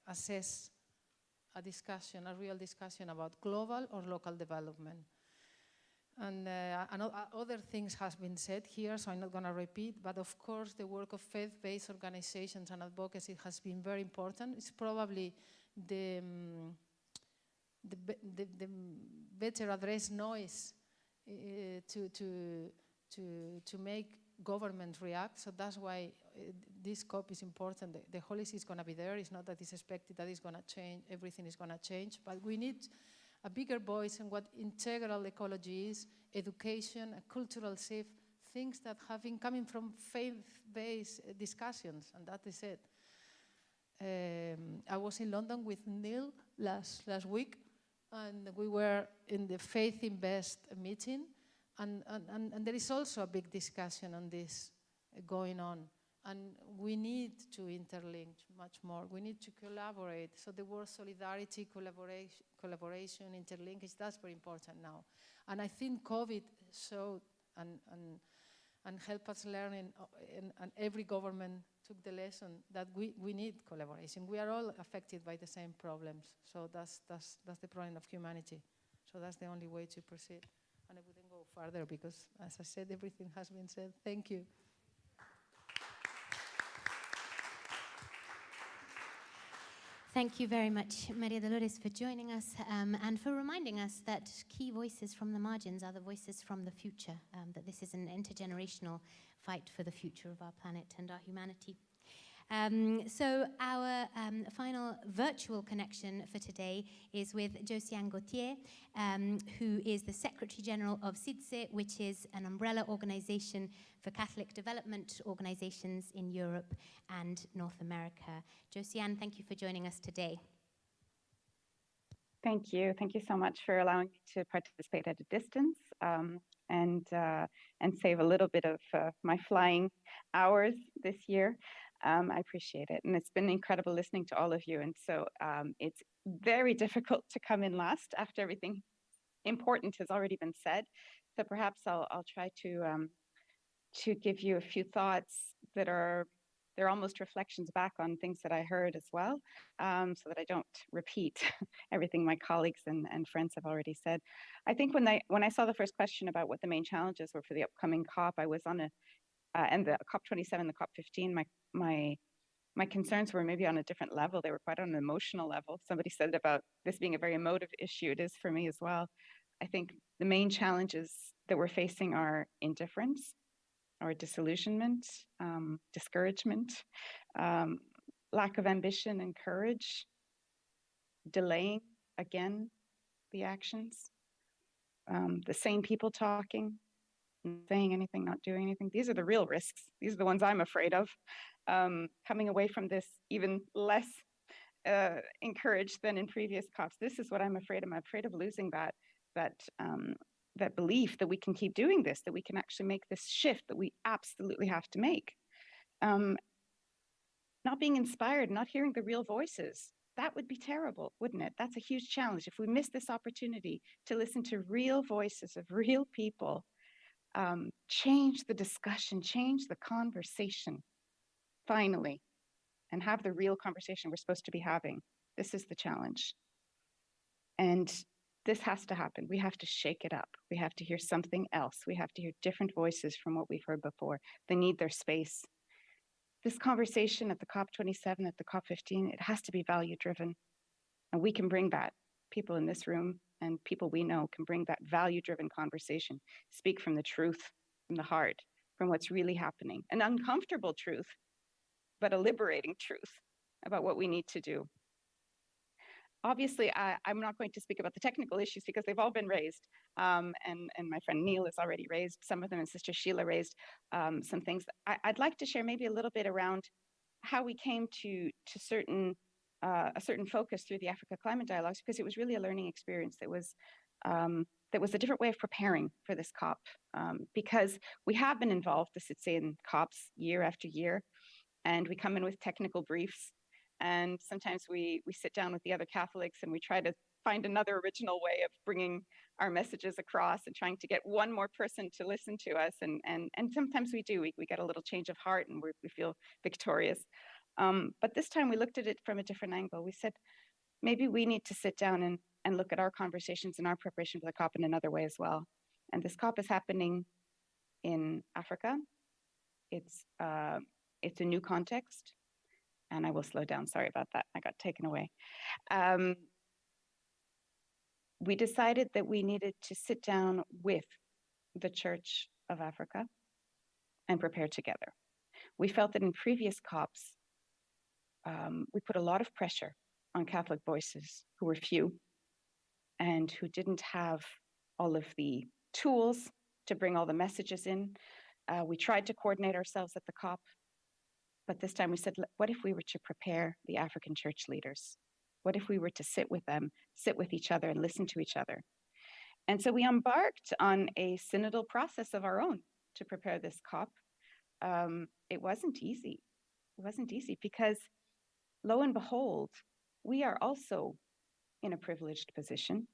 assess a discussion, a real discussion about global or local development. And other things have been said here, so I'm not going to repeat, but of course the work of faith-based organizations and advocacy has been very important. It's probably the better address noise to make government react. So that's why this COP is important. The policy is going to be there. It's not that it's expected that it's going to change, everything is going to change, but we need a bigger voice in what integral ecology is, education, a cultural shift, things that have been coming from faith-based discussions, and that is it. I was in London with Neil last week, and we were in the Faith Invest meeting, and there is also a big discussion on this going on. And we need to interlink much more. We need to collaborate. So the word solidarity, collaboration, interlinkage, that's very important now. And I think COVID showed and helped us learn, and every government took the lesson that we need collaboration. We are all affected by the same problems. So that's the problem of humanity. So that's the only way to proceed. And I wouldn't go further because, as I said, everything has been said. Thank you.
Thank you very much, Maria Dolores, for joining us and for reminding us that key voices from the margins are the voices from the future, that this is an intergenerational fight for the future of our planet and our humanity. So our final virtual connection for today is with Josiane Gauthier, who is the Secretary General of SIDSE, which is an umbrella organization for Catholic development organizations in Europe and North America. Josiane, thank you for joining us today.
Thank you. Thank you so much for allowing me to participate at a distance and save a little bit of my flying hours this year. I appreciate it. And it's been incredible listening to all of you. And so it's very difficult to come in last after everything important has already been said. So perhaps I'll try to give you a few thoughts that they're almost reflections back on things that I heard as well, so that I don't repeat everything my colleagues and friends have already said. I think when I saw the first question about what the main challenges were for the upcoming COP, I was on and the COP27, the COP15, my concerns were maybe on a different level. They were quite on an emotional level. Somebody said about this being a very emotive issue. It is for me as well. I think the main challenges that we're facing are indifference, or disillusionment, discouragement, lack of ambition and courage, delaying again the actions, the same people talking, not saying anything, not doing anything. These are the real risks. These are the ones I'm afraid of. Coming away from this even less encouraged than in previous COPs. This is what I'm afraid of. I'm afraid of losing that belief that we can keep doing this, that we can actually make this shift that we absolutely have to make. Not being inspired, not hearing the real voices. That would be terrible, wouldn't it? That's a huge challenge. If we miss this opportunity to listen to real voices of real people, change the discussion, change the conversation, finally, and have the real conversation we're supposed to be having. This is the challenge. And this has to happen. We have to shake it up. We have to hear something else. We have to hear different voices from what we've heard before. They need their space. This conversation at the COP27, at the COP15, it has to be value-driven. And we can bring that. People in this room and people we know can bring that value-driven conversation, speak from the truth, from the heart, from what's really happening. An uncomfortable truth, but a liberating truth about what we need to do. Obviously, I'm not going to speak about the technical issues because they've all been raised. And my friend Neil has already raised some of them, and Sister Sheila raised some things. I'd like to share maybe a little bit around how we came to a certain focus through the Africa Climate Dialogues, because it was really a learning experience that was a different way of preparing for this COP. Because we have been involved, as it's in COPs year after year, and we come in with technical briefs. And sometimes we sit down with the other Catholics and we try to find another original way of bringing our messages across and trying to get one more person to listen to us. And sometimes we do. We get a little change of heart and we feel victorious. But this time we looked at it from a different angle. We said, maybe we need to sit down and look at our conversations and our preparation for the COP in another way as well. And this COP is happening in Africa. It's a new context. And I will slow down. Sorry about that. I got taken away. We decided that we needed to sit down with the Church of Africa and prepare together. We felt that in previous COPs, we put a lot of pressure on Catholic voices who were few and who didn't have all of the tools to bring all the messages in. We tried to coordinate ourselves at the COP. But this time we said, what if we were to prepare the African church leaders? What if we were to sit with them, sit with each other and listen to each other? And so we embarked on a synodal process of our own to prepare this COP. It wasn't easy. It wasn't easy because lo and behold, we are also in a privileged position.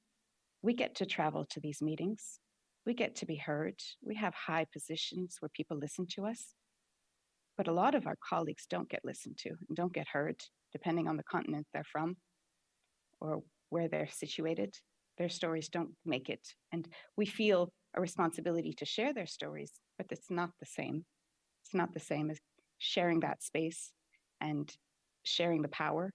We get to travel to these meetings. We get to be heard. We have high positions where people listen to us. But a lot of our colleagues don't get listened to and don't get heard, depending on the continent they're from or where they're situated. Their stories don't make it. And we feel a responsibility to share their stories, but it's not the same. It's not the same as sharing that space and sharing the power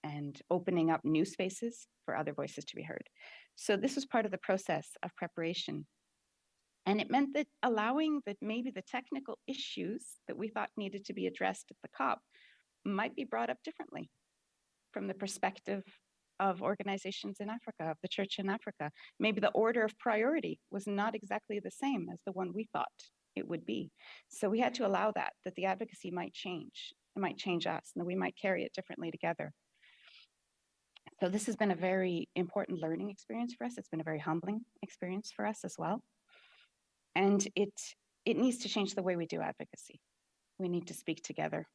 and opening up new spaces for other voices to be heard. So this was part of the process of preparation. And it meant that allowing that maybe the technical issues that we thought needed to be addressed at the COP might be brought up differently from the perspective of organizations in Africa, of the church in Africa. Maybe the order of priority was not exactly the same as the one we thought it would be. So we had to allow that the advocacy might change. It might change us and that we might carry it differently together. So this has been a very important learning experience for us. It's been a very humbling experience for us as well. And it needs to change the way we do advocacy. We need to speak together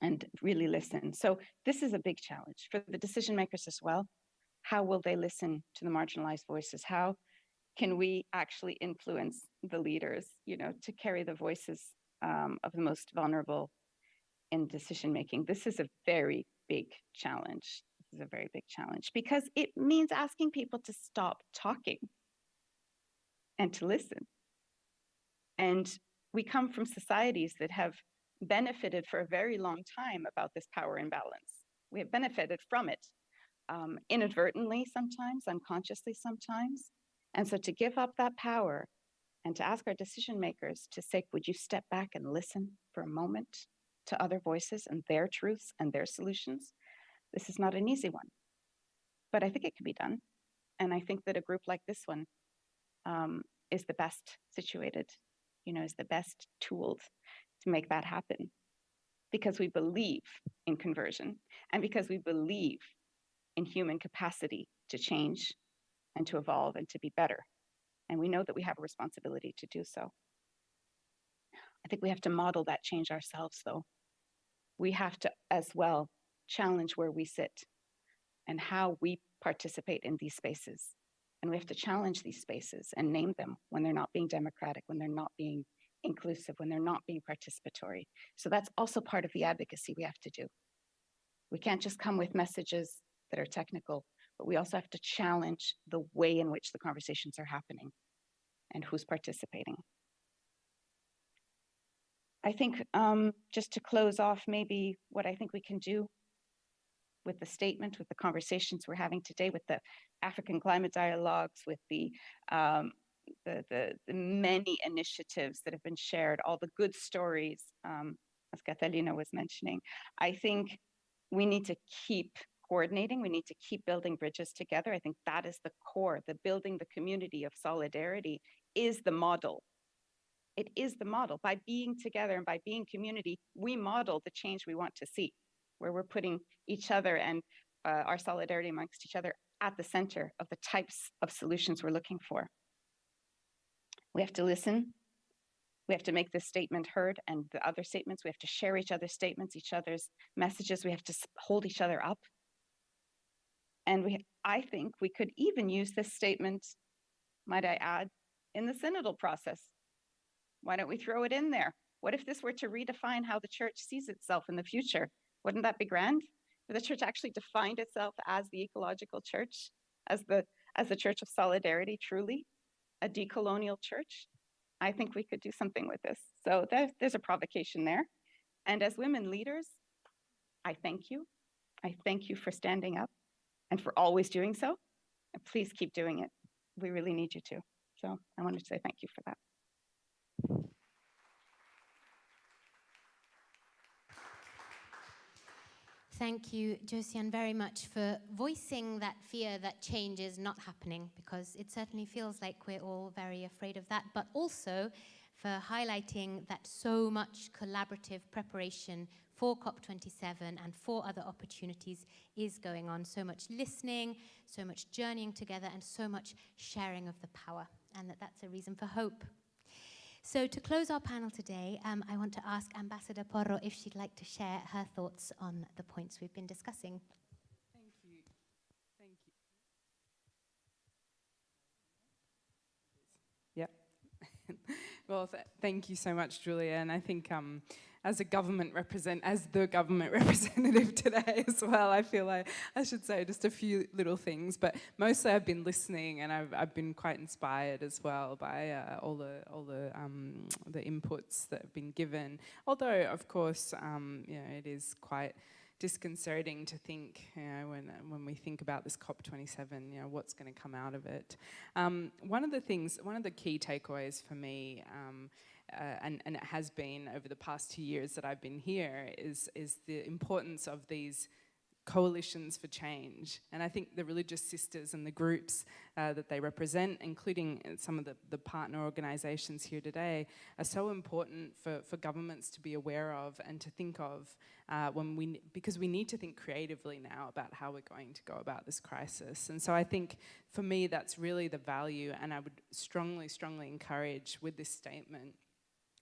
and really listen. So this is a big challenge for the decision makers as well. How will they listen to the marginalized voices? How can we actually influence the leaders, to carry the voices of the most vulnerable in decision making? This is a very big challenge. This is a very big challenge because it means asking people to stop talking and to listen. And we come from societies that have benefited for a very long time about this power imbalance. We have benefited from it, inadvertently sometimes, unconsciously sometimes. And so to give up that power and to ask our decision makers to say, would you step back and listen for a moment to other voices and their truths and their solutions? This is not an easy one, but I think it can be done. And I think that a group like this one is the best situated, is the best tooled to make that happen, because we believe in conversion and because we believe in human capacity to change and to evolve and to be better. And we know that we have a responsibility to do so. I think we have to model that change ourselves, though. We have to as well challenge where we sit and how we participate in these spaces. And we have to challenge these spaces and name them when they're not being democratic, when they're not being inclusive, when they're not being participatory. So that's also part of the advocacy we have to do. We can't just come with messages that are technical, but we also have to challenge the way in which the conversations are happening and who's participating. I think just to close off, maybe what I think we can do with the statement, with the conversations we're having today, with the African climate dialogues, with the many initiatives that have been shared, all the good stories, as Catalina was mentioning. I think we need to keep coordinating. We need to keep building bridges together. I think that is the core. The building the community of solidarity is the model. It is the model. By being together and by being community, we model the change we want to see, where we're putting each other and our solidarity amongst each other at the center of the types of solutions we're looking for. We have to listen. We have to make this statement heard and the other statements. We have to share each other's statements, each other's messages. We have to hold each other up. And I think we could even use this statement, might I add, in the synodal process. Why don't we throw it in there? What if this were to redefine how the church sees itself in the future? Wouldn't that be grand? If the church actually defined itself as the ecological church, as the church of solidarity, truly, a decolonial church? I think we could do something with this. So there's a provocation there. And as women leaders, I thank you. I thank you for standing up and for always doing so. And please keep doing it. We really need you to. So I wanted to say thank you for that.
Thank you, Josiane, very much for voicing that fear that change is not happening, because it certainly feels like we're all very afraid of that, but also for highlighting that so much collaborative preparation for COP27 and for other opportunities is going on. So much listening, so much journeying together, and so much sharing of the power, and that's a reason for hope. So to close our panel today, I want to ask Ambassador Porro if she'd like to share her thoughts on the points we've been discussing.
Thank you. Thank you. Yeah. Well, thank you so much, Julia. And I think as the government representative today as well, I feel like I should say just a few little things. But mostly I've been listening, and I've been quite inspired as well by all the inputs that have been given. Although, of course, it is quite disconcerting to think, when we think about this COP27, what's going to come out of it. One of the key takeaways for me, and it has been over the past 2 years that I've been here, is the importance of these coalitions for change. And I think the religious sisters and the groups that they represent, including some of the partner organisations here today, are so important for governments to be aware of and to think of because we need to think creatively now about how we're going to go about this crisis. And so I think for me that's really the value, and I would strongly, strongly encourage with this statement.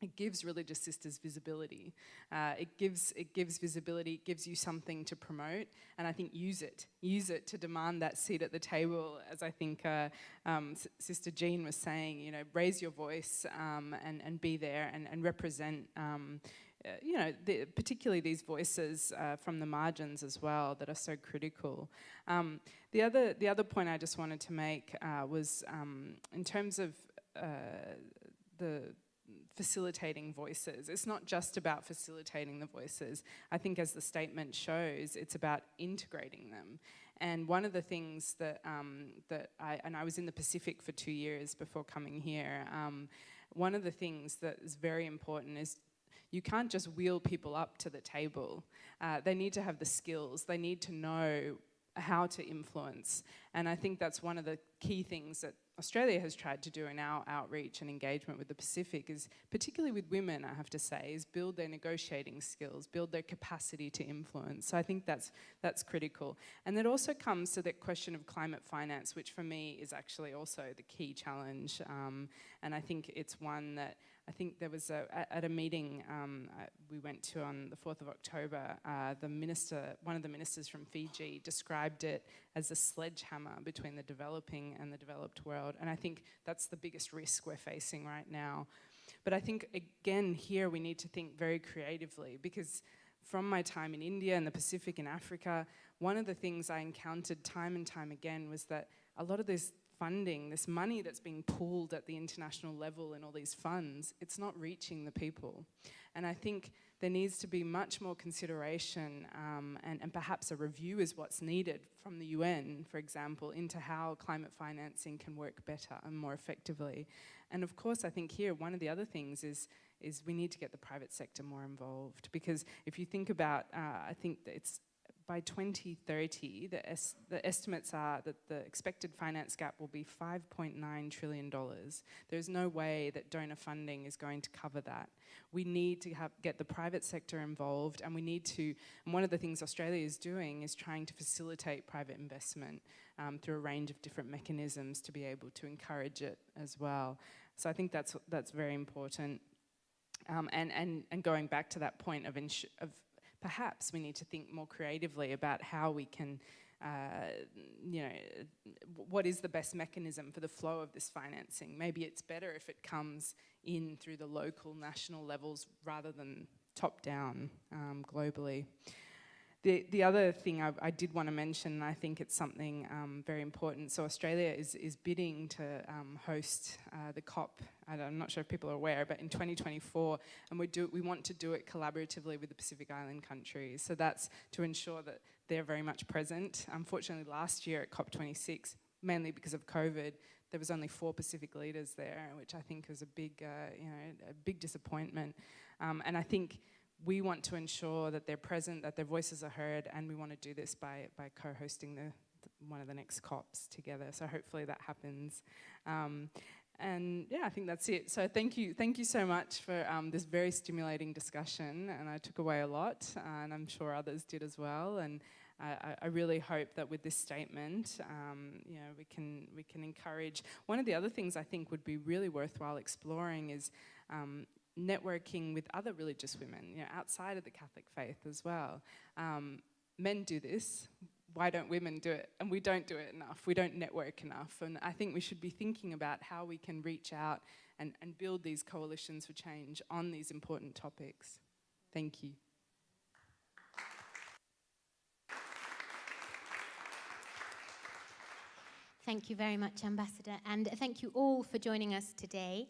It gives religious sisters visibility. It gives visibility. It gives you something to promote, and I think use it to demand that seat at the table. As I think Sister Jean was saying, raise your voice and be there and represent. Particularly these voices from the margins as well that are so critical. The other point I just wanted to make was in terms of the facilitating voices. It's not just about facilitating the voices. I think as the statement shows, it's about integrating them. And one of the things that I was in the Pacific for 2 years before coming here. One of the things that is very important is you can't just wheel people up to the table. They need to have the skills. They need to know how to influence. And I think that's one of the key things that Australia has tried to do in our outreach and engagement with the Pacific, is particularly with women, I have to say, is build their negotiating skills, build their capacity to influence. So I think that's critical. And that also comes to the question of climate finance, which for me is actually also the key challenge. And I think it's one that I think there was at a meeting we went to on the 4th of October, one of the ministers from Fiji described it as a sledgehammer between the developing and the developed world. And I think that's the biggest risk we're facing right now. But I think, again, here we need to think very creatively, because from my time in India and the Pacific and Africa, one of the things I encountered time and time again was that a lot of this funding, this money that's being pooled at the international level in all these funds, it's not reaching the people. And I think there needs to be much more consideration and perhaps a review is what's needed from the UN, for example, into how climate financing can work better and more effectively. And of course, I think here, one of the other things is we need to get the private sector more involved, because if you think about, I think that it's by 2030, the estimates are that the expected finance gap will be $5.9 trillion. There's no way that donor funding is going to cover that. We need to get the private sector involved, and and one of the things Australia is doing is trying to facilitate private investment through a range of different mechanisms to be able to encourage it as well. So I think that's very important. And going back to that point of perhaps we need to think more creatively about how we can, what is the best mechanism for the flow of this financing? Maybe it's better if it comes in through the local, national levels rather than top down globally. The other thing I did want to mention, and I think it's something very important, so Australia is bidding to host the COP, I'm not sure if people are aware, but in 2024, and we want to do it collaboratively with the Pacific Island countries. So that's to ensure that they're very much present. Unfortunately, last year at COP26, mainly because of COVID, there was only 4 Pacific leaders there, which I think was a big disappointment. And I think we want to ensure that they're present, that their voices are heard, and we want to do this by co-hosting one of the next COPs together. So hopefully that happens. And yeah, I think that's it. So thank you so much for this very stimulating discussion, and I took away a lot, and I'm sure others did as well. And I really hope that with this statement, we can encourage. One of the other things I think would be really worthwhile exploring is networking with other religious women, outside of the Catholic faith as well. Men do this. Why don't women do it? And we don't do it enough. We don't network enough. And I think we should be thinking about how we can reach out and build these coalitions for change on these important topics. Thank you.
Thank you very much, Ambassador, and thank you all for joining us today.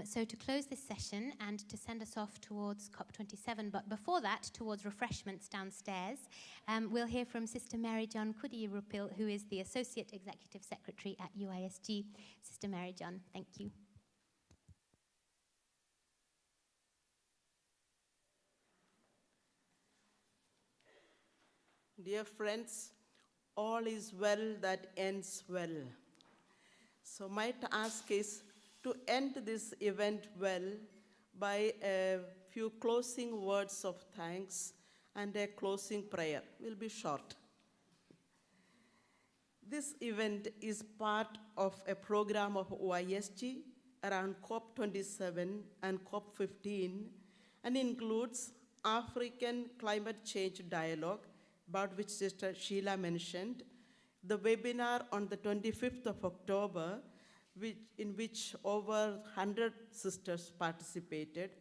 So to close this session and to send us off towards COP27, but before that, towards refreshments downstairs, we'll hear from Sister Mary John Kudiyarupil, who is the Associate Executive Secretary at UISG. Sister Mary John, thank you.
Dear friends, all is well that ends well. So my task is to end this event well by a few closing words of thanks and a closing prayer. Will be short. This event is part of a program of OISG around COP27 and COP15 and includes African climate change dialogue, about which Sister Sheila mentioned, the webinar on the 25th of October, in which over 100 sisters participated,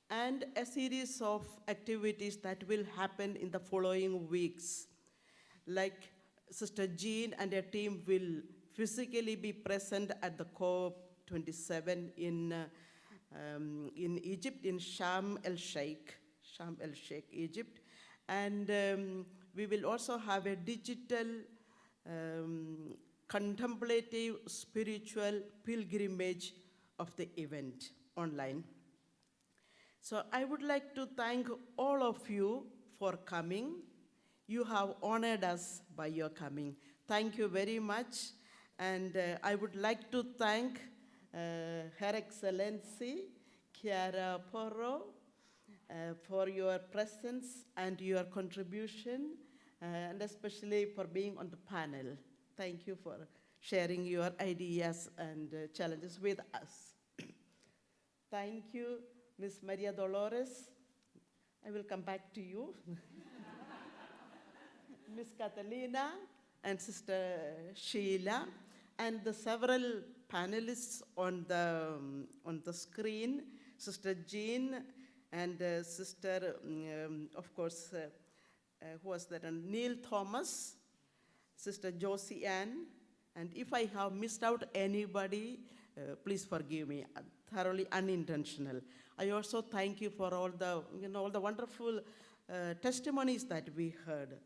and a series of activities that will happen in the following weeks. Like Sister Jean and her team will physically be present at the COP27 in Egypt, in Sharm el Sheikh, Egypt. And we will also have a digital contemplative spiritual pilgrimage of the event online. So I would like to thank all of you for coming. You have honored us by your coming. Thank you very much. And I would like to thank Her Excellency Chiara Porro for your presence and your contribution, and especially for being on the panel. Thank you for sharing your ideas and challenges with us. Thank you, Ms. Maria Dolores. I will come back to you. Ms. Catalina and Sister Sheila, and the several panelists on the screen, Sister Jean and Sister, of course, who was that? Neil Thomas, Sister Josie Ann, and if I have missed out anybody, please forgive me, thoroughly unintentional. I also thank you for all the, all the wonderful testimonies that we heard.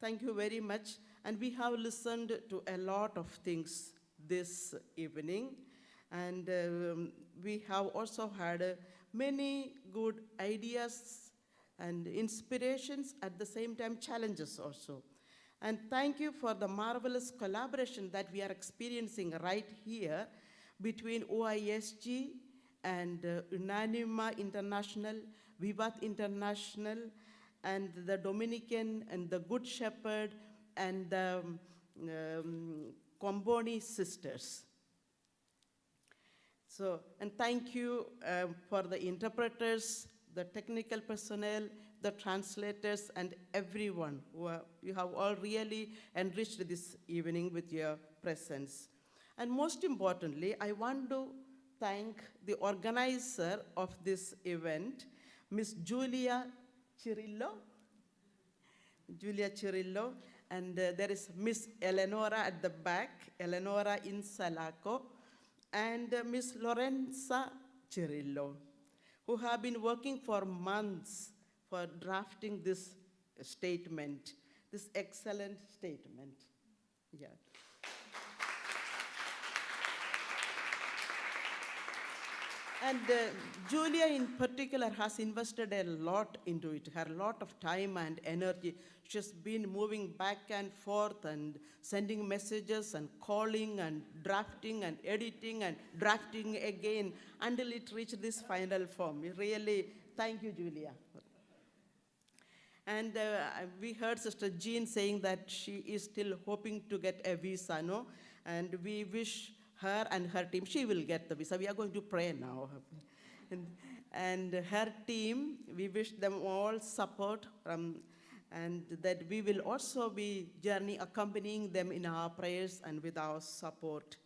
Thank you very much. And we have listened to a lot of things this evening. And we have also had many good ideas and inspirations, at the same time challenges also. And thank you for the marvelous collaboration that we are experiencing right here between OISG and Unanima International, Vivat International, and the Dominican and the Good Shepherd and the Comboni sisters. So, and thank you for the interpreters, the technical personnel, the translators, and everyone. You have all really enriched this evening with your presence. And most importantly, I want to thank the organizer of this event, Ms. Julia Cirillo. Julia Cirillo, and there is Ms. Eleonora at the back, Eleonora Insalaco, and Ms. Lorenza Cirillo, who have been working for months for drafting this statement, this excellent statement. Yeah. And Julia in particular has invested a lot into it, her lot of time and energy. She's been moving back and forth and sending messages and calling and drafting and editing and drafting again until it reached this final form. Really, thank you, Julia. And we heard Sister Jean saying that she is still hoping to get a visa, no? And we wish her and her team, she will get the visa. We are going to pray now. And her team, we wish them all support, and that we will also be accompanying them in our prayers and with our support.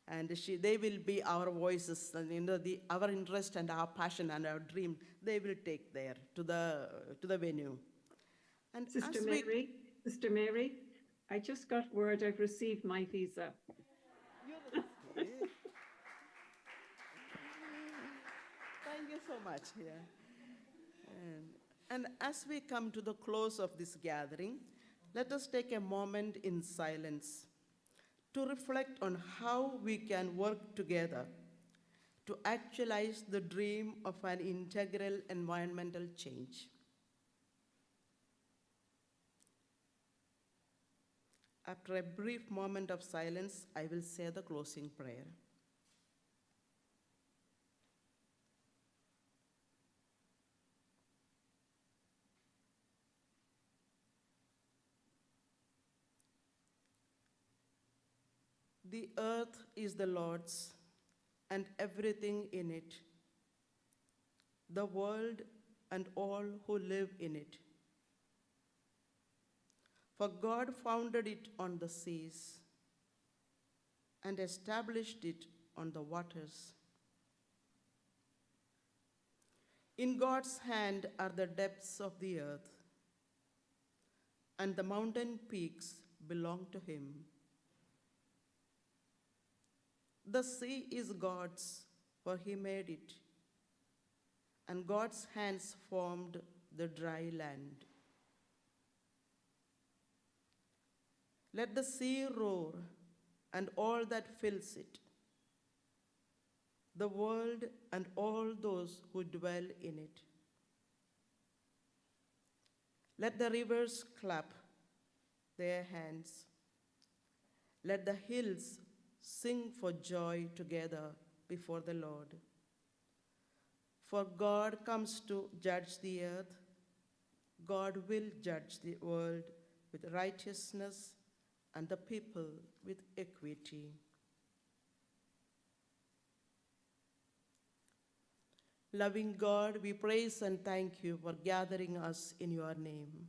And they will be our voices, and our interest and our passion and our dream, they will take there to the venue. And
Sister Mary, I just got word I've received my visa.
Thank you so much. Yeah. And as we come to the close of this gathering, let us take a moment in silence to reflect on how we can work together to actualize the dream of an integral environmental change. After a brief moment of silence, I will say the closing prayer. The earth is the Lord's and everything in it, the world and all who live in it. For God founded it on the seas and established it on the waters. In God's hand are the depths of the earth, and the mountain peaks belong to him. The sea is God's, for he made it, and God's hands formed the dry land. Let the sea roar and all that fills it, the world and all those who dwell in it. Let the rivers clap their hands. Let the hills sing for joy together before the Lord. For God comes to judge the earth. God will judge the world with righteousness and the people with equity. Loving God, we praise and thank you for gathering us in your name.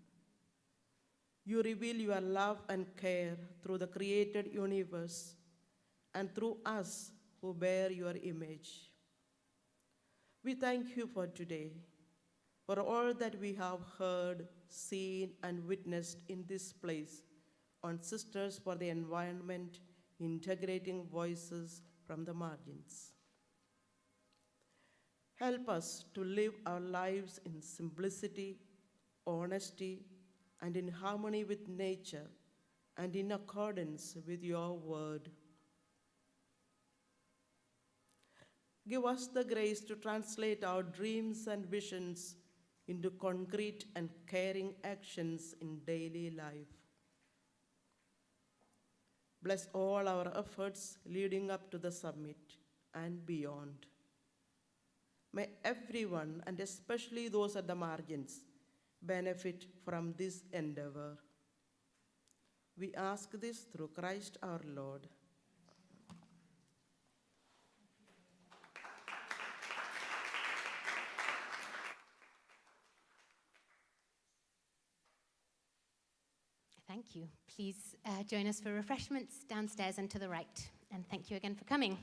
You reveal your love and care through the created universe and through us who bear your image. We thank you for today, for all that we have heard, seen, and witnessed in this place on Sisters for the Environment, integrating voices from the margins. Help us to live our lives in simplicity, honesty, and in harmony with nature, and in accordance with your word. Give us the grace to translate our dreams and visions into concrete and caring actions in daily life. Bless all our efforts leading up to the summit and beyond. May everyone, and especially those at the margins, benefit from this endeavor. We ask this through Christ our Lord.
Thank you. Please join us for refreshments downstairs and to the right. And thank you again for coming.